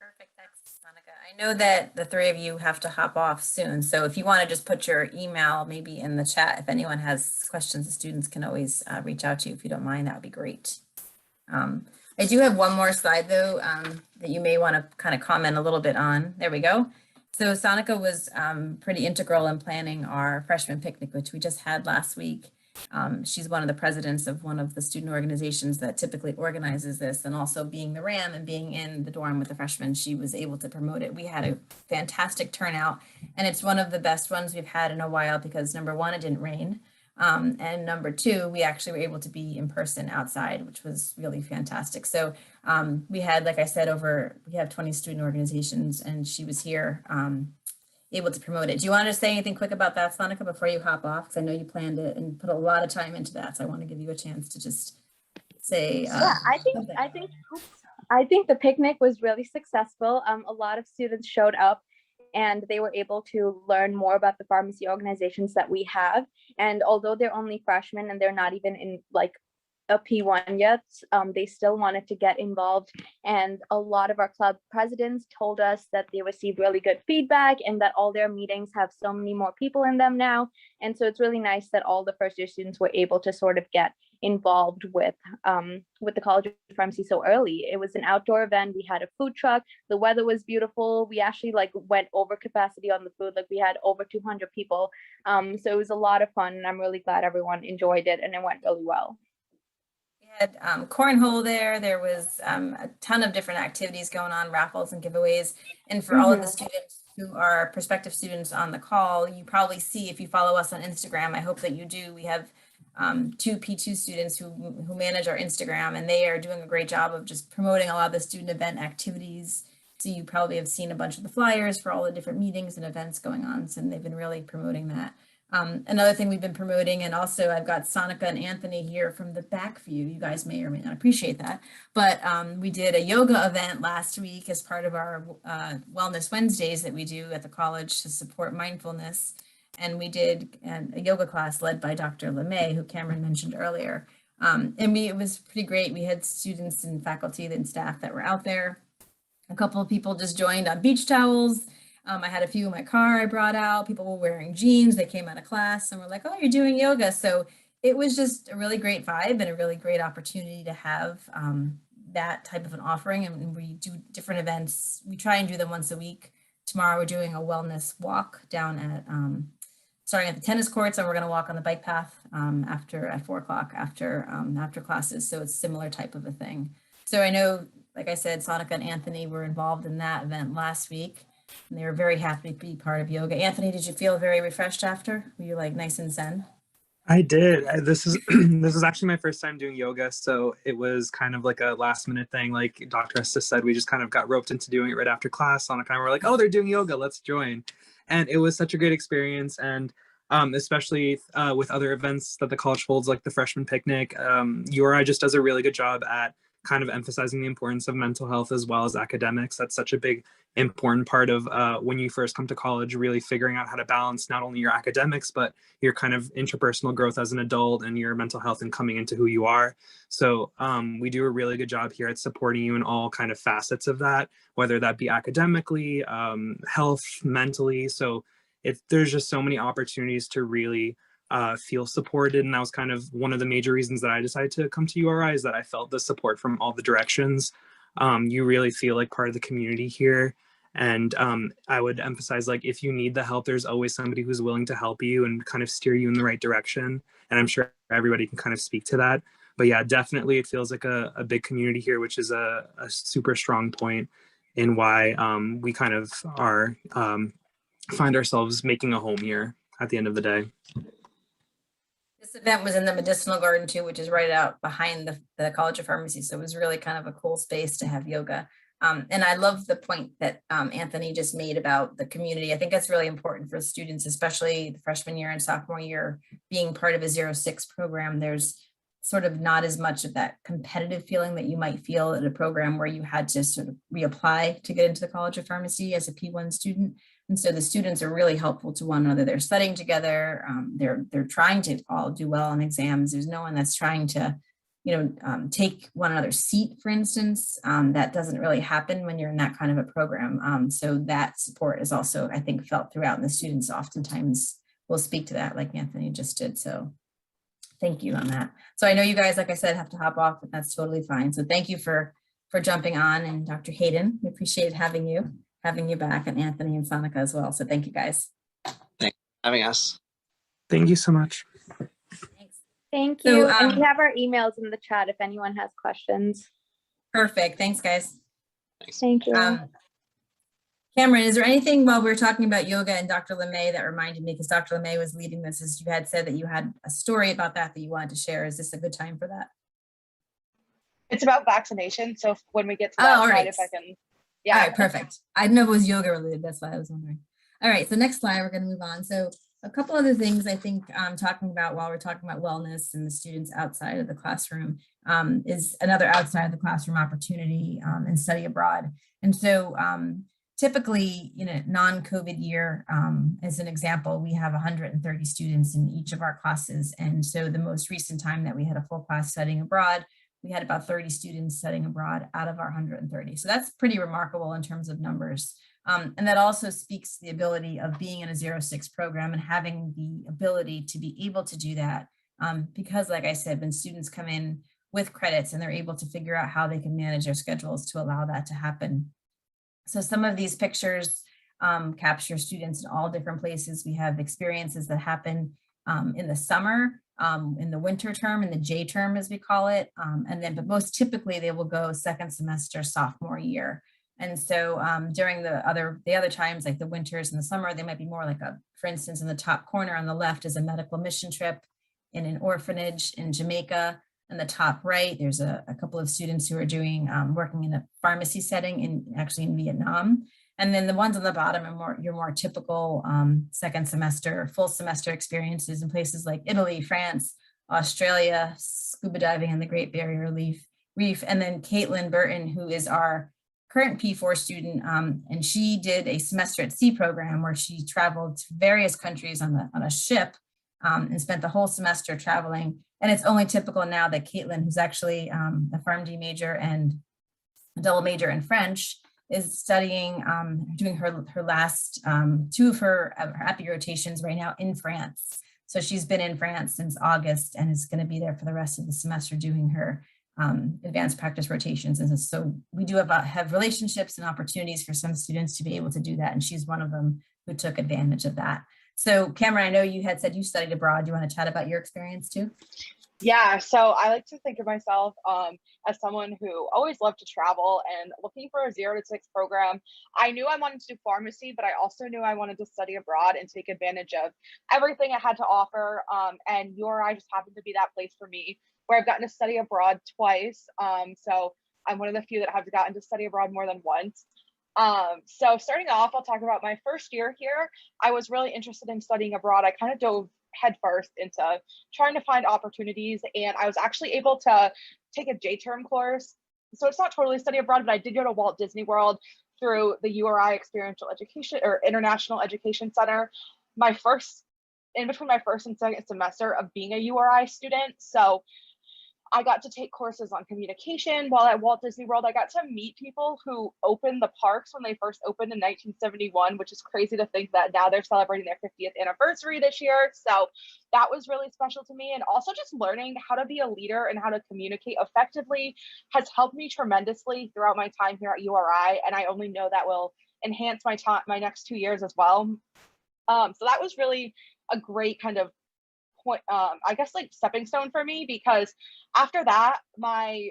Perfect, thanks, Monica. I know that the three of you have to hop off soon, so if you want to just put your email maybe in the chat, if anyone has questions, the students can always reach out to you if you don't mind, that would be great. I do have one more slide though, that you may want to kind of comment a little bit on. There we go. So Sonica was pretty integral in planning our freshman picnic, which we just had last week. She's one of the presidents of one of the student organizations that typically organizes this, and also being the RAM and being in the dorm with the freshmen, she was able to promote it. We had a fantastic turnout, and it's one of the best ones we've had in a while because number one, it didn't rain. And number two, we actually were able to be in person outside, which was really fantastic. So we had, like I said, we have 20 student organizations, and she was here able to promote it. Do you want to say anything quick about that, Sonica, before you hop off? Because I know you planned it and put a lot of time into that. So I want to give you a chance to just say. Yeah, I think the picnic was really successful. A lot of students showed up and they were able to learn more about the pharmacy organizations that we have. And although they're only freshmen and they're not even in like a P1 yet, they still wanted to get involved. And a lot of our club presidents told us that they received really good feedback and that all their meetings have so many more people in them now. And so it's really nice that all the first year students were able to sort of get involved with the College of Pharmacy so early. It was an outdoor event. We had a food truck. The weather was beautiful. We actually like went over capacity on the food. Like we had over 200 people. So it was a lot of fun, and I'm really glad everyone enjoyed it and it went really well. We had cornhole there. There was a ton of different activities going on, raffles and giveaways. And for all of the students who are prospective students on the call, you probably see, if you follow us on Instagram, I hope that you do, we have two P2 students who manage our Instagram, and they are doing a great job of just promoting a lot of the student event activities. So you probably have seen a bunch of the flyers for all the different meetings and events going on. So they've been really promoting that. Another thing we've been promoting, and also I've got Sonica and Anthony here from the back view. You guys may or may not appreciate that, but we did a yoga event last week as part of our Wellness Wednesdays that we do at the college to support mindfulness. And we did a yoga class led by Dr. LeMay, who Cameron mentioned earlier. It was pretty great. We had students and faculty and staff that were out there. A couple of people just joined on beach towels. I had a few in my car I brought out. People were wearing jeans. They came out of class and were like, oh, you're doing yoga. So it was just a really great vibe and a really great opportunity to have that type of an offering. And we do different events. We try and do them once a week. Tomorrow we're doing a wellness walk down at starting at the tennis courts, and we're going to walk on the bike path at 4 o'clock after classes. So it's similar type of a thing. So I know, like I said, Sonica and Anthony were involved in that event last week, and they were very happy to be part of yoga. Anthony, did you feel very refreshed after? Were you like nice and zen? I did. This is actually my first time doing yoga, so it was kind of like a last minute thing. Like Dr. Estes said, we just kind of got roped into doing it right after class. On a kind of, we're like, oh, they're doing yoga, let's join. And it was such a great experience. And especially with other events that the college holds, like the freshman picnic, URI just does a really good job at kind of emphasizing the importance of mental health as well as academics. That's such a big important part of when you first come to college, really figuring out how to balance not only your academics, but your kind of interpersonal growth as an adult and your mental health and coming into who you are. So we do a really good job here at supporting you in all kind of facets of that, whether that be academically, health, mentally. So there's just so many opportunities to really feel supported. And that was kind of one of the major reasons that I decided to come to URI, is that I felt the support from all the directions. You really feel like part of the community here. And I would emphasize, like, if you need the help, there's always somebody who's willing to help you and kind of steer you in the right direction. And I'm sure everybody can kind of speak to that. But yeah, definitely it feels like a big community here, which is a super strong point in why we kind of are find ourselves making a home here at the end of the day. This event was in the Medicinal Garden too, which is right out behind the College of Pharmacy. So it was really kind of a cool space to have yoga. And I love the point that Anthony just made about the community. I think that's really important for students, especially the freshman year and sophomore year, being part of a 0-6 program. There's sort of not as much of that competitive feeling that you might feel at a program where you had to sort of reapply to get into the College of Pharmacy as a P1 student. And so the students are really helpful to one another. They're studying together. They're trying to all do well on exams. There's no one that's trying to, take one another's seat, for instance. That doesn't really happen when you're in that kind of a program. So that support is also, I think, felt throughout, and the students oftentimes will speak to that, like Anthony just did. So Thank you on that. So I know you guys, like I said, have to hop off, but that's totally fine. So thank you for jumping on, and Dr. Hayden, we appreciate having you back, and Anthony and Sonica as well. So thank you guys. Thanks for having us. Thank you so much. Thanks. Thank So, you. And we have our emails in the chat if anyone has questions. Perfect. Thanks, guys. Thanks. Thank you. Cameron, is there anything while we were talking about yoga and Dr. LeMay that reminded me, because Dr. LeMay was leading this, as you had said that you had a story about that you wanted to share. Is this a good time for that? It's about vaccination. So when we get to that all slide, right. if I can, All yeah. right, perfect. I didn't know if it was yoga related. That's why I was wondering. All right, so next slide, we're going to move on. So a couple other things I think talking about while we're talking about wellness and the students outside of the classroom is another outside of the classroom opportunity and study abroad. And so typically, in a non-COVID year, as an example, we have 130 students in each of our classes. And so the most recent time that we had a full class studying abroad, we had about 30 students studying abroad out of our 130. So that's pretty remarkable in terms of numbers. And that also speaks to the ability of being in a 0-6 program and having the ability to be able to do that. Because like I said, when students come in with credits and they're able to figure out how they can manage their schedules to allow that to happen. So some of these pictures capture students in all different places. We have experiences that happen in the summer, in the winter term, in the J term, as we call it. But most typically they will go second semester, sophomore year. And so during the other times, like the winters and the summer, they might be more like for instance, in the top corner on the left is a medical mission trip in an orphanage in Jamaica. In the top right, there's a couple of students who are doing working in a pharmacy setting actually in Vietnam. And then the ones on the bottom are your more typical second semester, full semester experiences in places like Italy, France, Australia, scuba diving in the Great Barrier Reef. And then Caitlin Burton, who is our current P4 student, and she did a semester at sea program where she traveled to various countries on a ship and spent the whole semester traveling. And it's only typical now that Caitlin, who's actually a Pharm.D major and a double major in French, is studying, doing her last two of her happy rotations right now in France. So she's been in France since August and is going to be there for the rest of the semester doing her advanced practice rotations. And so we do have relationships and opportunities for some students to be able to do that. And she's one of them who took advantage of that. So Cameron, I know you had said you studied abroad. Do you want to chat about your experience too? Yeah, so I like to think of myself as someone who always loved to travel and looking for a 0-6 program. I knew I wanted to do pharmacy, but I also knew I wanted to study abroad and take advantage of everything it had to offer. And URI just happened to be that place for me where I've gotten to study abroad twice. So I'm one of the few that have gotten to study abroad more than once. So starting off, I'll talk about my first year here. I was really interested in studying abroad. I kind of dove headfirst into trying to find opportunities, and I was actually able to take a J-term course. So it's not totally study abroad, but I did go to Walt Disney World through the URI Experiential Education or International Education Center. In between my first and second semester of being a URI student. So I got to take courses on communication while at Walt Disney World. I got to meet people who opened the parks when they first opened in 1971, which is crazy to think that now they're celebrating their 50th anniversary this year. So that was really special to me. And also just learning how to be a leader and how to communicate effectively has helped me tremendously throughout my time here at URI. And I only know that will enhance my next 2 years as well. So that was really a great kind of point, I guess like stepping stone for me, because after that, my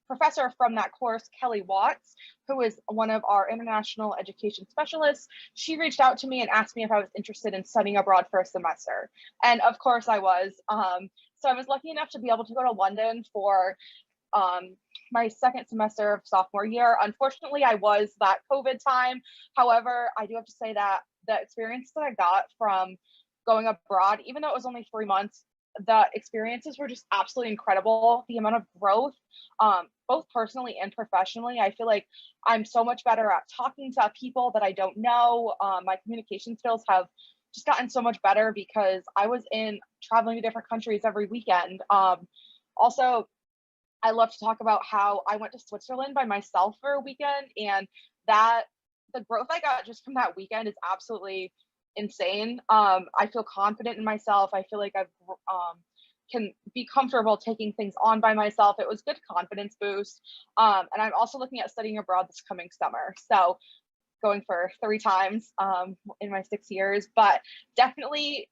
professor from that course, Kelly Watts, who is one of our international education specialists, she reached out to me and asked me if I was interested in studying abroad for a semester. And of course I was. So I was lucky enough to be able to go to London for my second semester of sophomore year. Unfortunately, I was that COVID time. However, I do have to say that the experience that I got from going abroad, even though it was only 3 months, the experiences were just absolutely incredible. The amount of growth, both personally and professionally, I feel like I'm so much better at talking to people that I don't know. My communication skills have just gotten so much better because I was traveling to different countries every weekend. Also, I love to talk about how I went to Switzerland by myself for a weekend, and the growth I got just from that weekend is absolutely insane. I feel confident in myself. I feel like I've can be comfortable taking things on by myself. It was good confidence boost. And I'm also looking at studying abroad this coming summer. So going for 3 times in my 6 years, but definitely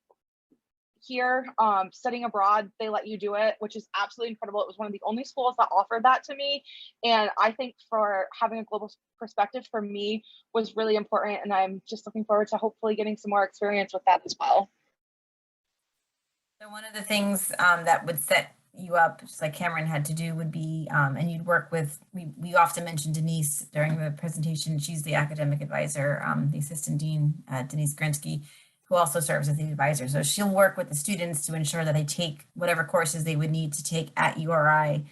here studying abroad, they let you do it, which is absolutely incredible. It was one of the only schools that offered that to me. And I think for having a global perspective for me was really important. And I'm just looking forward to hopefully getting some more experience with that as well. So one of the things that would set you up, just like Cameron had to do, would be, and you'd work with, we often mentioned Denise during the presentation. She's the academic advisor, the assistant dean, Denise Grinsky, who also serves as the advisor. So she'll work with the students to ensure that they take whatever courses they would need to take at URI,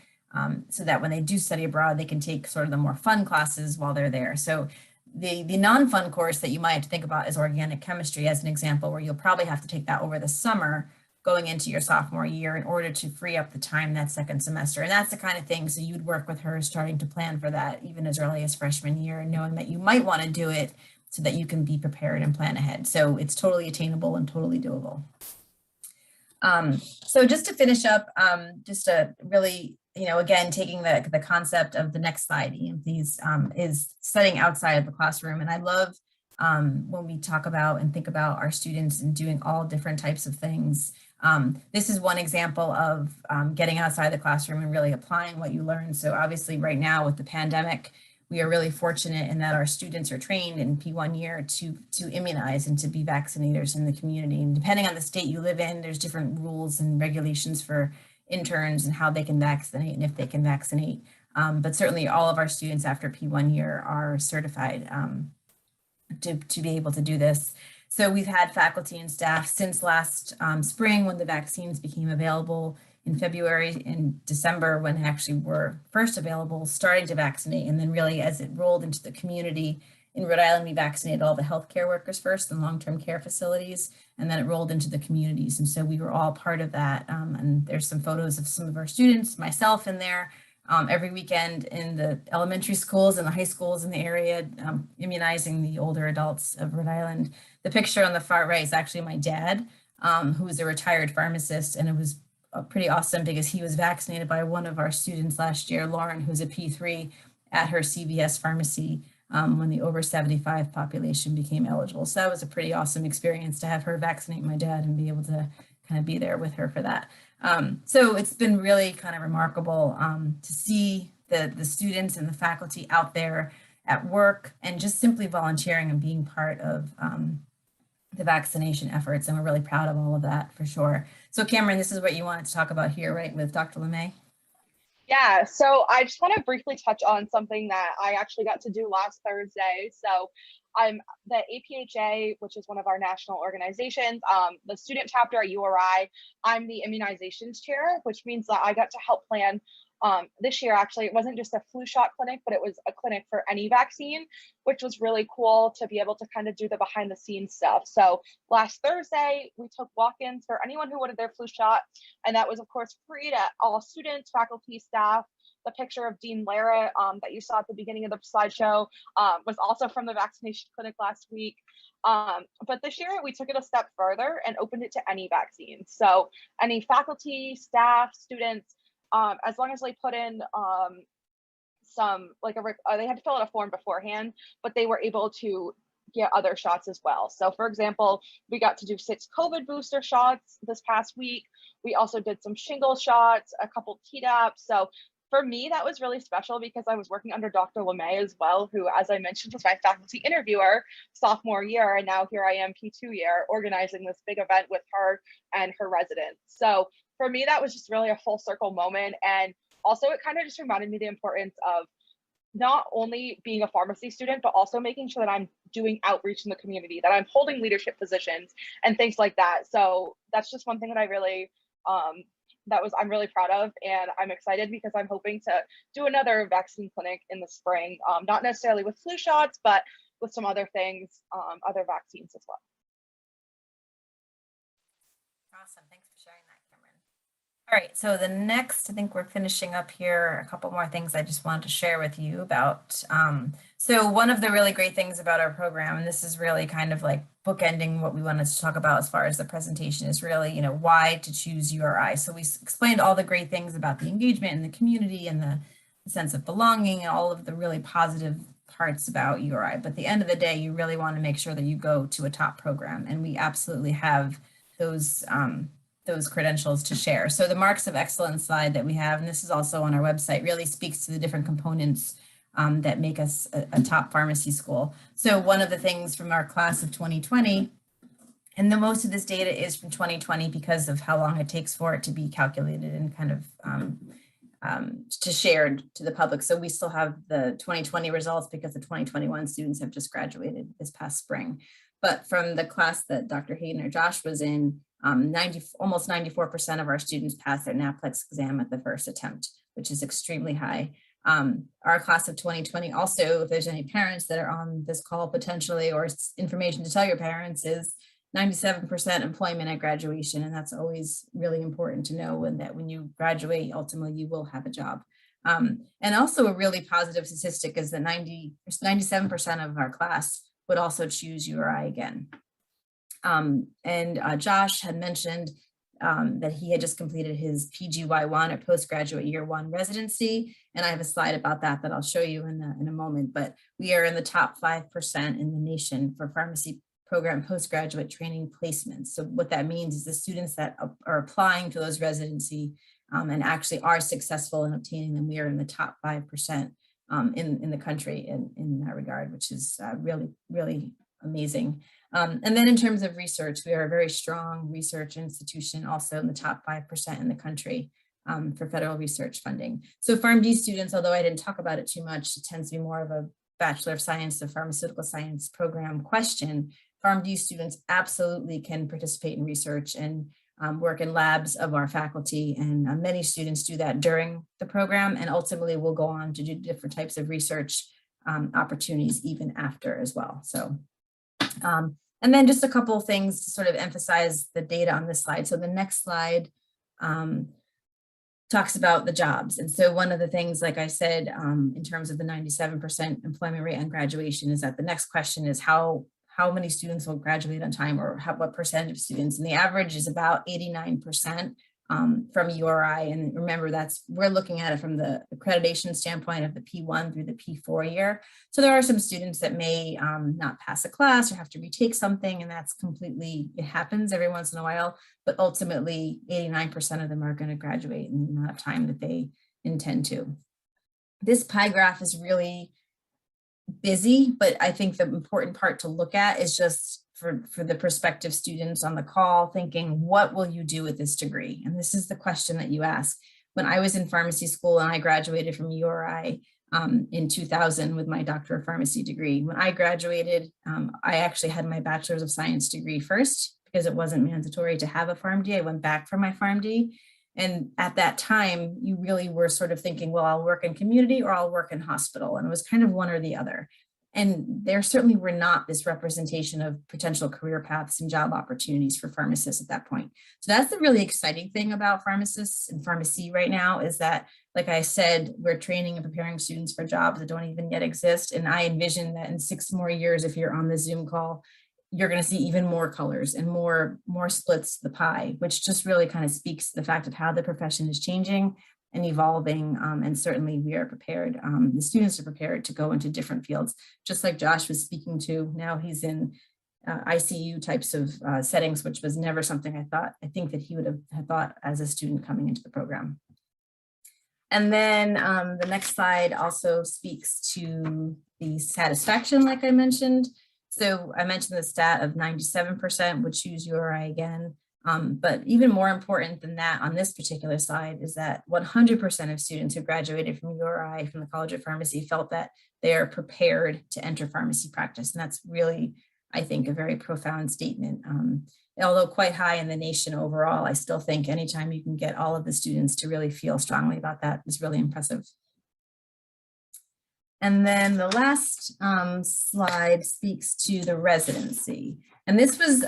so that when they do study abroad, they can take sort of the more fun classes while they're there. So the non-fun course that you might have to think about is organic chemistry, as an example, where you'll probably have to take that over the summer going into your sophomore year in order to free up the time that second semester. And that's the kind of thing, so you'd work with her starting to plan for that even as early as freshman year, and knowing that you might want to do it so that you can be prepared and plan ahead. So it's totally attainable and totally doable. So just to finish up, just to really, again, taking the concept of the next slide, these is studying outside of the classroom. And I love when we talk about and think about our students and doing all different types of things. This is one example of getting outside the classroom and really applying what you learn. So obviously right now with the pandemic, we are really fortunate in that our students are trained in P1 year to immunize and to be vaccinators in the community. And depending on the state you live in, there's different rules and regulations for interns and how they can vaccinate and if they can vaccinate. But certainly all of our students after P1 year are certified to be able to do this. So we've had faculty and staff since last spring when the vaccines became available in February and December, when they actually were first available, starting to vaccinate. And then really as it rolled into the community in Rhode Island, we vaccinated all the healthcare workers first in long-term care facilities, and then it rolled into the communities. And so we were all part of that. And there's some photos of some of our students, myself in there, every weekend in the elementary schools and the high schools in the area, immunizing the older adults of Rhode Island. The picture on the far right is actually my dad, who is a retired pharmacist, and it was pretty awesome because he was vaccinated by one of our students last year, Lauren, who's a P3 at her CVS pharmacy when the over 75 population became eligible. So that was a pretty awesome experience to have her vaccinate my dad and be able to kind of be there with her for that. So it's been really kind of remarkable to see the students and the faculty out there at work and just simply volunteering and being part of the vaccination efforts. And we're really proud of all of that for sure. So Cameron, this is what you wanted to talk about here, right, with Dr. LeMay? Yeah, so I just want to briefly touch on something that I actually got to do last Thursday. So I'm the APHA, which is one of our national organizations, the student chapter at URI. I'm the immunizations chair, which means that I got to help plan this year. Actually, it wasn't just a flu shot clinic, but it was a clinic for any vaccine, which was really cool to be able to kind of do the behind the scenes stuff. So last Thursday, we took walk-ins for anyone who wanted their flu shot. And that was, of course, free to all students, faculty, staff. The picture of Dean Lara that you saw at the beginning of the slideshow was also from the vaccination clinic last week. But this year we took it a step further and opened it to any vaccine. So any faculty, staff, students, as long as they put in some, like they had to fill out a form beforehand, but they were able to get other shots as well. So for example, we got to do 6 COVID booster shots this past week. We also did some shingle shots, a couple Tdap. So for me, that was really special because I was working under Dr. LeMay as well, who, as I mentioned, was my faculty interviewer sophomore year. And now here I am P2 year organizing this big event with her and her residents. So for me, that was just really a full circle moment. And also it kind of just reminded me the importance of not only being a pharmacy student, but also making sure that I'm doing outreach in the community, that I'm holding leadership positions and things like that. So that's just one thing that I really, I'm really proud of, and I'm excited because I'm hoping to do another vaccine clinic in the spring, not necessarily with flu shots, but with some other things, other vaccines as well. Awesome, thanks for sharing that, Cameron. All right, so the next, I think we're finishing up here, a couple more things I just wanted to share with you about. So one of the really great things about our program, and this is really kind of like bookending what we wanted to talk about as far as the presentation, is really, why to choose URI. So we explained all the great things about the engagement and the community and the sense of belonging and all of the really positive parts about URI. But at the end of the day, you really want to make sure that you go to a top program, and we absolutely have those credentials to share. So the marks of excellence slide that we have, and this is also on our website, really speaks to the different components that make us a top pharmacy school. So one of the things from our class of 2020, and the most of this data is from 2020 because of how long it takes for it to be calculated and kind of to shared to the public. So we still have the 2020 results because the 2021 students have just graduated this past spring. But from the class that Dr. Hayden or Josh was in, almost 94% of our students passed their NAPLEX exam at the first attempt, which is extremely high. Our class of 2020 also, if there's any parents that are on this call potentially, or information to tell your parents, is 97% employment at graduation. And that's always really important to know, and that when you graduate, ultimately you will have a job. And also a really positive statistic is that 97% of our class would also choose URI again. Josh had mentioned that he had just completed his PGY1 or postgraduate year 1 residency. And I have a slide about that I'll show you in a moment, but we are in the top 5% in the nation for pharmacy program postgraduate training placements. So what that means is the students that are applying to those residency and actually are successful in obtaining them, we are in the top 5% in the country in that regard, which is really, really amazing. And then in terms of research, we are a very strong research institution, also in the top 5% in the country for federal research funding. So Pharm.D students, although I didn't talk about it too much, it tends to be more of a Bachelor of Science of Pharmaceutical Science program question. Pharm.D students absolutely can participate in research and work in labs of our faculty, and many students do that during the program, and ultimately will go on to do different types of research opportunities even after as well. So. And then just a couple of things to sort of emphasize the data on this slide. So the next slide talks about the jobs. And so one of the things, like I said, in terms of the 97% employment rate on graduation, is that the next question is how many students will graduate on time, or what percentage of students. And the average is about 89% from URI. And remember, we're looking at it from the accreditation standpoint of the P1 through the P4 year. So there are some students that may not pass a class or have to retake something, and that's it happens every once in a while, but ultimately 89% of them are going to graduate in the amount of time that they intend to. This pie graph is really busy, but I think the important part to look at is just for the prospective students on the call, thinking, what will you do with this degree? And this is the question that you ask. When I was in pharmacy school and I graduated from URI in 2000 with my Doctor of Pharmacy degree, when I graduated, I actually had my Bachelor's of Science degree first because it wasn't mandatory to have a Pharm.D. I went back for my Pharm.D. And at that time, you really were sort of thinking, well, I'll work in community or I'll work in hospital. And it was kind of one or the other. And there certainly were not this representation of potential career paths and job opportunities for pharmacists at that point. So that's the really exciting thing about pharmacists and pharmacy right now, is that, like I said, we're training and preparing students for jobs that don't even yet exist. And I envision that in 6 more years, if you're on the Zoom call, you're going to see even more colors and more splits of the pie, which just really kind of speaks to the fact of how the profession is changing and evolving. And certainly we are prepared, the students are prepared to go into different fields, just like Josh was speaking to. Now he's in ICU types of settings, which was never something I think that he would have thought as a student coming into the program. And then the next slide also speaks to the satisfaction, like I mentioned. So I mentioned the stat of 97% would choose URI again. But even more important than that on this particular slide is that 100% of students who graduated from URI, from the College of Pharmacy, felt that they are prepared to enter pharmacy practice. And that's really, I think, a very profound statement. Although quite high in the nation overall, I still think anytime you can get all of the students to really feel strongly about that is really impressive. And then the last slide speaks to the residency. And this was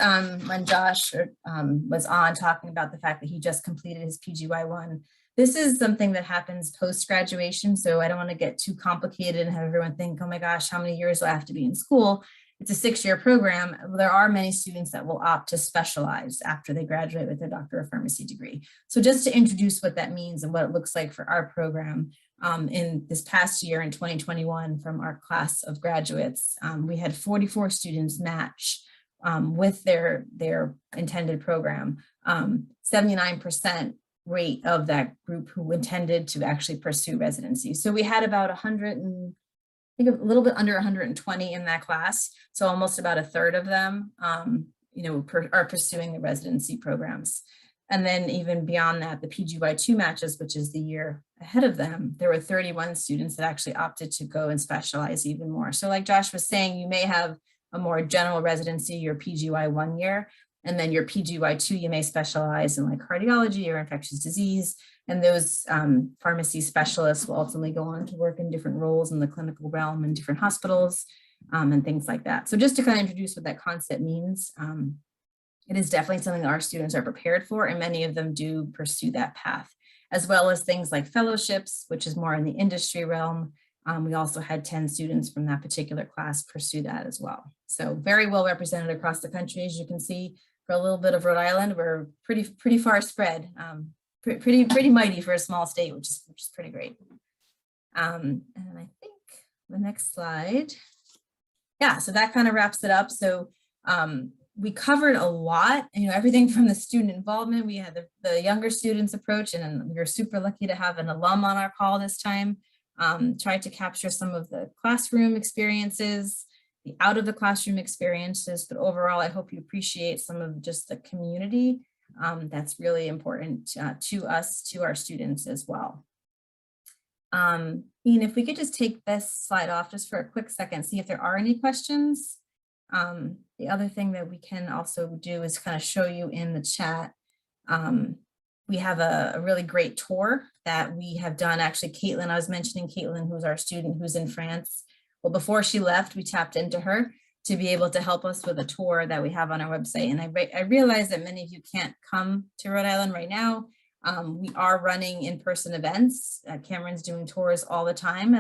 when Josh was on talking about the fact that he just completed his PGY1 This is something that happens post-graduation, so I don't want to get too complicated and have everyone think, oh my gosh, how many years do I have to be in school? It's a 6-year program. There are many students that will opt to specialize after they graduate with their Doctor of Pharmacy degree. So just to introduce what that means and what it looks like for our program, in this past year in 2021 from our class of graduates, we had 44 students match with their intended program. 79% rate of that group who intended to actually pursue residency. So we had about 100 and I think a little bit under 120 in that class. So almost about a third of them, are pursuing the residency programs. And then even beyond that, the PGY2 matches, which is the year ahead of them, there were 31 students that actually opted to go and specialize even more. So like Josh was saying, you may have a more general residency, your PGY 1 year, and then your PGY2, you may specialize in like cardiology or infectious disease. And those pharmacy specialists will ultimately go on to work in different roles in the clinical realm in different hospitals and things like that. So just to kind of introduce what that concept means, it is definitely something that our students are prepared for, and many of them do pursue that path, as well as things like fellowships, which is more in the industry realm. We also had 10 students from that particular class pursue that as well. So very well represented across the country. As you can see, for a little bit of Rhode Island, we're pretty far spread, pretty mighty for a small state, which is pretty great. And I think the next slide. Yeah, so that kind of wraps it up. So we covered a lot, everything from the student involvement. We had the younger students approach, and we were super lucky to have an alum on our call this time. Tried to capture some of the classroom experiences, the out of the classroom experiences, but overall, I hope you appreciate some of just the community that's really important to us, to our students as well. Ian, if we could just take this slide off just for a quick second, see if there are any questions. The other thing that we can also do is kind of show you in the chat. We have a really great tour that we have done. Actually, Caitlin, I was mentioning Caitlin, who's our student who's in France. Well, before she left, we tapped into her to be able to help us with a tour that we have on our website. And I realize that many of you can't come to Rhode Island right now. We are running in-person events. Cameron's doing tours all the time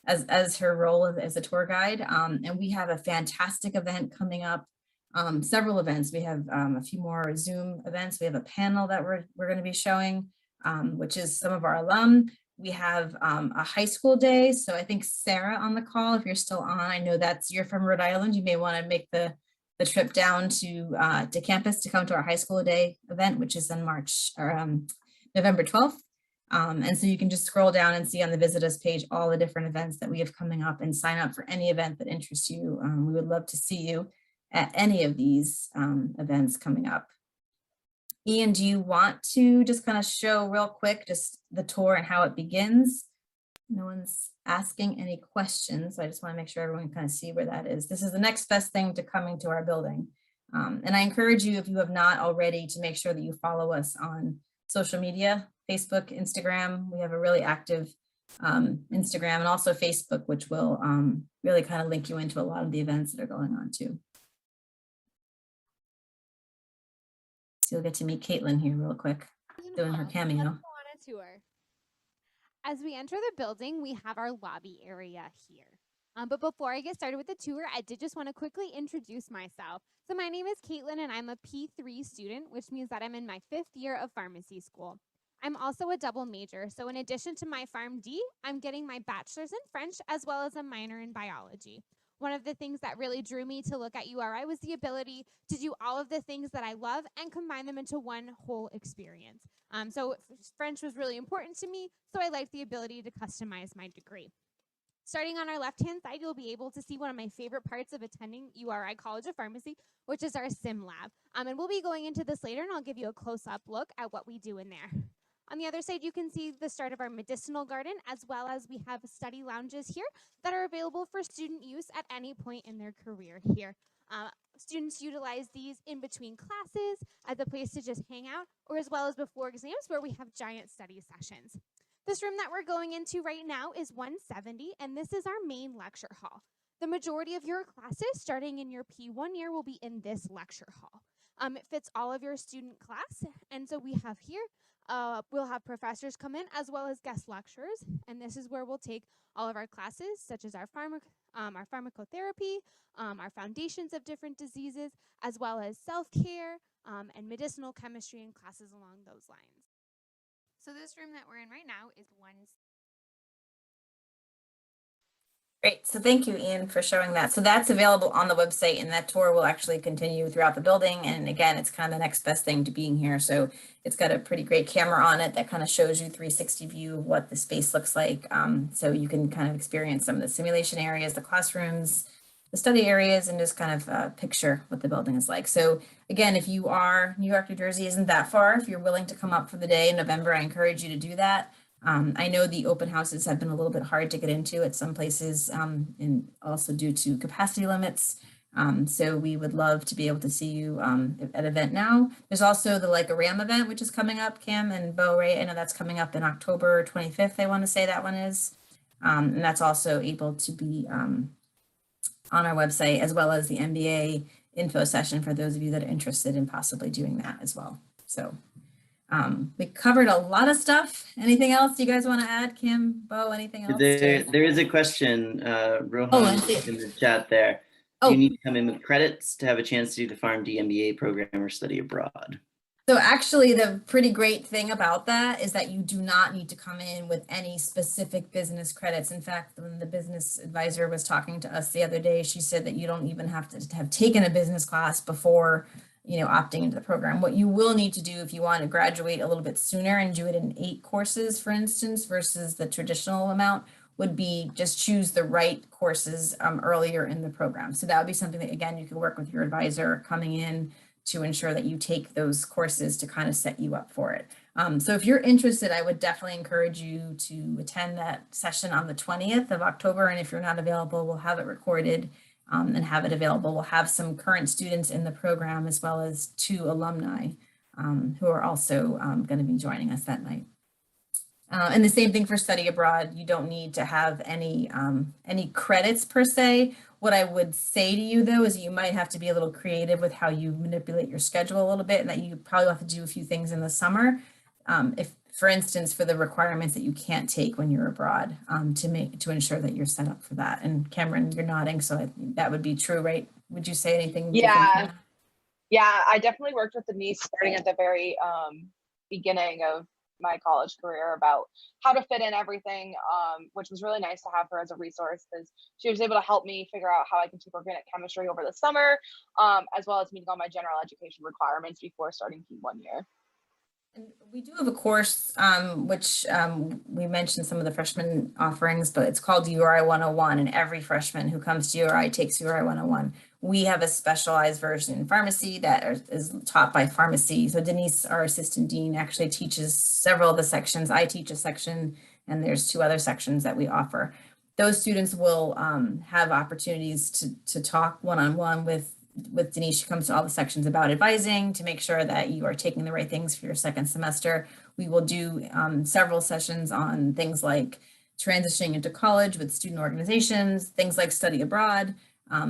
as her role as a tour guide. And we have a fantastic event coming up, several events. We have a few more Zoom events. We have a panel that we're going to be showing, which is some of our alum. We have a high school day. So I think Sarah on the call, if you're still on, I know you're from Rhode Island. You may want to make the trip down to campus to come to our high school day event, which is in November 12th. And so you can just scroll down and see on the visit us page all the different events that we have coming up and sign up for any event that interests you. We would love to see you at any of these events coming up. Ian, do you want to just kind of show real quick just the tour and how it begins? No one's asking any questions, so I just want to make sure everyone kind of see where that is. This is the next best thing to coming to our building. And I encourage you, if you have not already, to make sure that you follow us on social media, Facebook, Instagram. We have a really active Instagram and also Facebook, which will really kind of link you into a lot of the events that are going on too. So you'll get to meet Caitlin here real quick, doing her cameo. Let's go on a tour. As we enter the building, we have our lobby area here. But before I get started with the tour, I did just want to quickly introduce myself. So my name is Caitlin, and I'm a P3 student, which means that I'm in my 5th year of pharmacy school. I'm also a double major, so in addition to my Pharm.D, I'm getting my bachelor's in French as well as a minor in biology. One of the things that really drew me to look at URI was the ability to do all of the things that I love and combine them into one whole experience. So French was really important to me, so I liked the ability to customize my degree. Starting on our left-hand side, you'll be able to see one of my favorite parts of attending URI College of Pharmacy, which is our sim lab. And we'll be going into this later, and I'll give you a close-up look at what we do in there. On the other side, you can see the start of our medicinal garden, as well as we have study lounges here that are available for student use at any point in their career here. Students utilize these in between classes as a place to just hang out, or as well as before exams where we have giant study sessions. This room that we're going into right now is 170, and this is our main lecture hall. The majority of your classes starting in your P1 year will be in this lecture hall. It fits all of your student class. And so we have here, we'll have professors come in as well as guest lecturers. And this is where we'll take all of our classes, such as our pharmacotherapy, our foundations of different diseases, as well as self-care and medicinal chemistry and classes along those lines. So this room that we're in right now is one. Great. So thank you, Ian, for showing that. So that's available on the website, and that tour will actually continue throughout the building. And again, it's kind of the next best thing to being here. So it's got a pretty great camera on it that kind of shows you 360 view of what the space looks like. So you can kind of experience some of the simulation areas, the classrooms, the study areas, and just kind of picture what the building is like. So again, if you are, New York, New Jersey isn't that far. If you're willing to come up for the day in November, I encourage you to do that. I know the open houses have been a little bit hard to get into at some places, and also due to capacity limits. So we would love to be able to see you at Event Now. There's also the Like a Ram event, which is coming up, Kim and Bo, right? I know that's coming up in October 25th, I want to say that one is. And that's also able to be on our website, as well as the MBA info session for those of you that are interested in possibly doing that as well. So we covered a lot of stuff. Anything else you guys want to add, Kim, Bo, anything else? There is a question, Rohan, in the chat there. Do you need to come in with credits to have a chance to do the Pharm.D MBA program or study abroad? So actually, the pretty great thing about that is that you do not need to come in with any specific business credits. In fact, when the business advisor was talking to us the other day, she said that you don't even have to have taken a business class before, you know, opting into the program. What you will need to do if you want to graduate a little bit sooner and do it in 8 courses, for instance, versus the traditional amount, would be just choose the right courses earlier in the program. So that would be something that, again, you can work with your advisor coming in to ensure that you take those courses to kind of set you up for it. So if you're interested, I would definitely encourage you to attend that session on the 20th of October. And if you're not available, we'll have it recorded and have it available. We'll have some current students in the program, as well as 2 alumni who are also going to be joining us that night. And the same thing for study abroad. You don't need to have any credits per se. What I would say to you, though, is you might have to be a little creative with how you manipulate your schedule a little bit, and that you probably have to do a few things in the summer. If, for instance, for the requirements that you can't take when you're abroad, to ensure that you're set up for that. And Cameron, you're nodding, so that would be true, right? Would you say anything? Yeah, yeah. I definitely worked with Denise starting at the very beginning of my college career about how to fit in everything, which was really nice to have her as a resource, because she was able to help me figure out how I can take organic chemistry over the summer, as well as meeting all my general education requirements before starting P1 year. And we do have a course, which we mentioned some of the freshman offerings, but it's called URI 101, and every freshman who comes to URI takes URI 101. We have a specialized version in pharmacy that is taught by pharmacy. So Denise, our assistant dean, actually teaches several of the sections. I teach a section, and there's 2 other sections that we offer. Those students will have opportunities to talk one-on-one with Denise. She comes to all the sections about advising to make sure that you are taking the right things for your second semester. We will do several sessions on things like transitioning into college with student organizations, things like study abroad.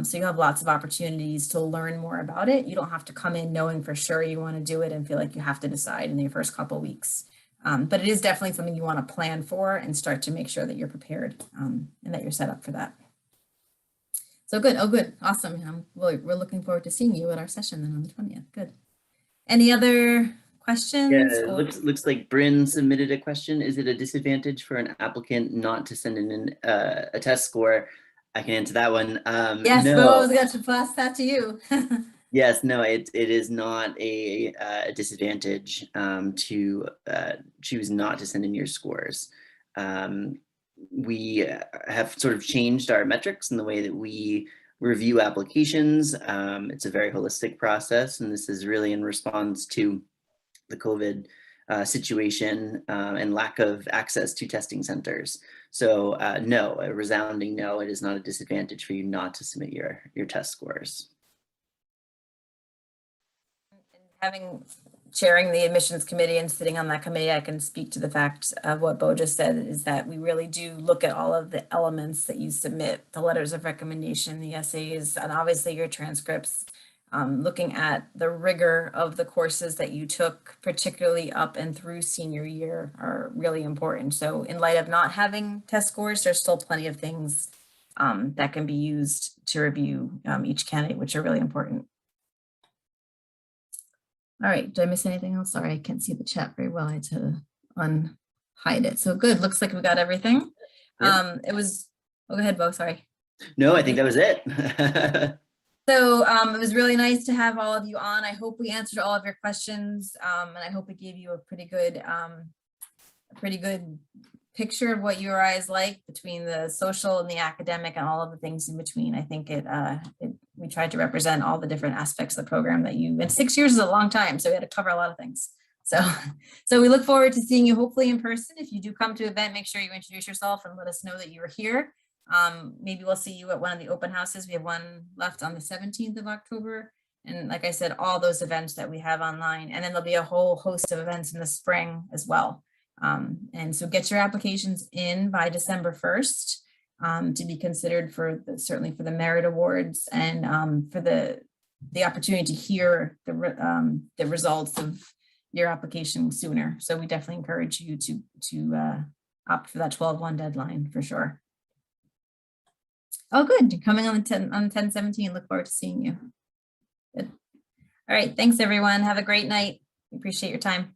So you have lots of opportunities to learn more about it. You don't have to come in knowing for sure you want to do it and feel like you have to decide in your first couple of weeks. But it is definitely something you want to plan for and start to make sure that you're prepared and that you're set up for that. So good. Oh, good. Awesome. We're looking forward to seeing you at our session then on the 20th. Good. Any other questions? Yeah, it looks like Bryn submitted a question. Is it a disadvantage for an applicant not to send in a test score? I can answer that one. Yes, no. Bo, I was going to pass that to you. Yes, no, it is not a disadvantage to choose not to send in your scores. We have sort of changed our metrics in the way that we review applications. It's a very holistic process, and this is really in response to the COVID situation and lack of access to testing centers. So no, a resounding no, it is not a disadvantage for you not to submit your test scores. Chairing the admissions committee and sitting on that committee, I can speak to the fact of what Bo just said, is that we really do look at all of the elements that you submit, the letters of recommendation, the essays, and obviously your transcripts. looking at the rigor of the courses that you took, particularly up and through senior year, are really important. So in light of not having test scores, there's still plenty of things that can be used to review each candidate, which are really important. All right, did I miss anything else? Sorry, I can't see the chat very well. I had to unhide it. So good, looks like we got everything. Yep. It was, oh, go ahead, Bo, sorry. No, I think that was it. So it was really nice to have all of you on. I hope we answered all of your questions, and I hope it gave you a pretty good picture of what URI is like between the social and the academic and all of the things in between. I think we tried to represent all the different aspects of the program that and 6 years is a long time, so we had to cover a lot of things. So we look forward to seeing you hopefully in person. If you do come to an event, make sure you introduce yourself and let us know that you are here. Maybe we'll see you at one of the open houses. We have one left on the 17th of October. And like I said, all those events that we have online, and then there'll be a whole host of events in the spring as well. And so get your applications in by December 1st to be considered for certainly for the merit awards and for the opportunity to hear the results of your application sooner. So we definitely encourage you to opt for that 12/1 deadline for sure. Oh, good. You're coming on the 10/17. Look forward to seeing you. Good. All right. Thanks, everyone. Have a great night. We appreciate your time.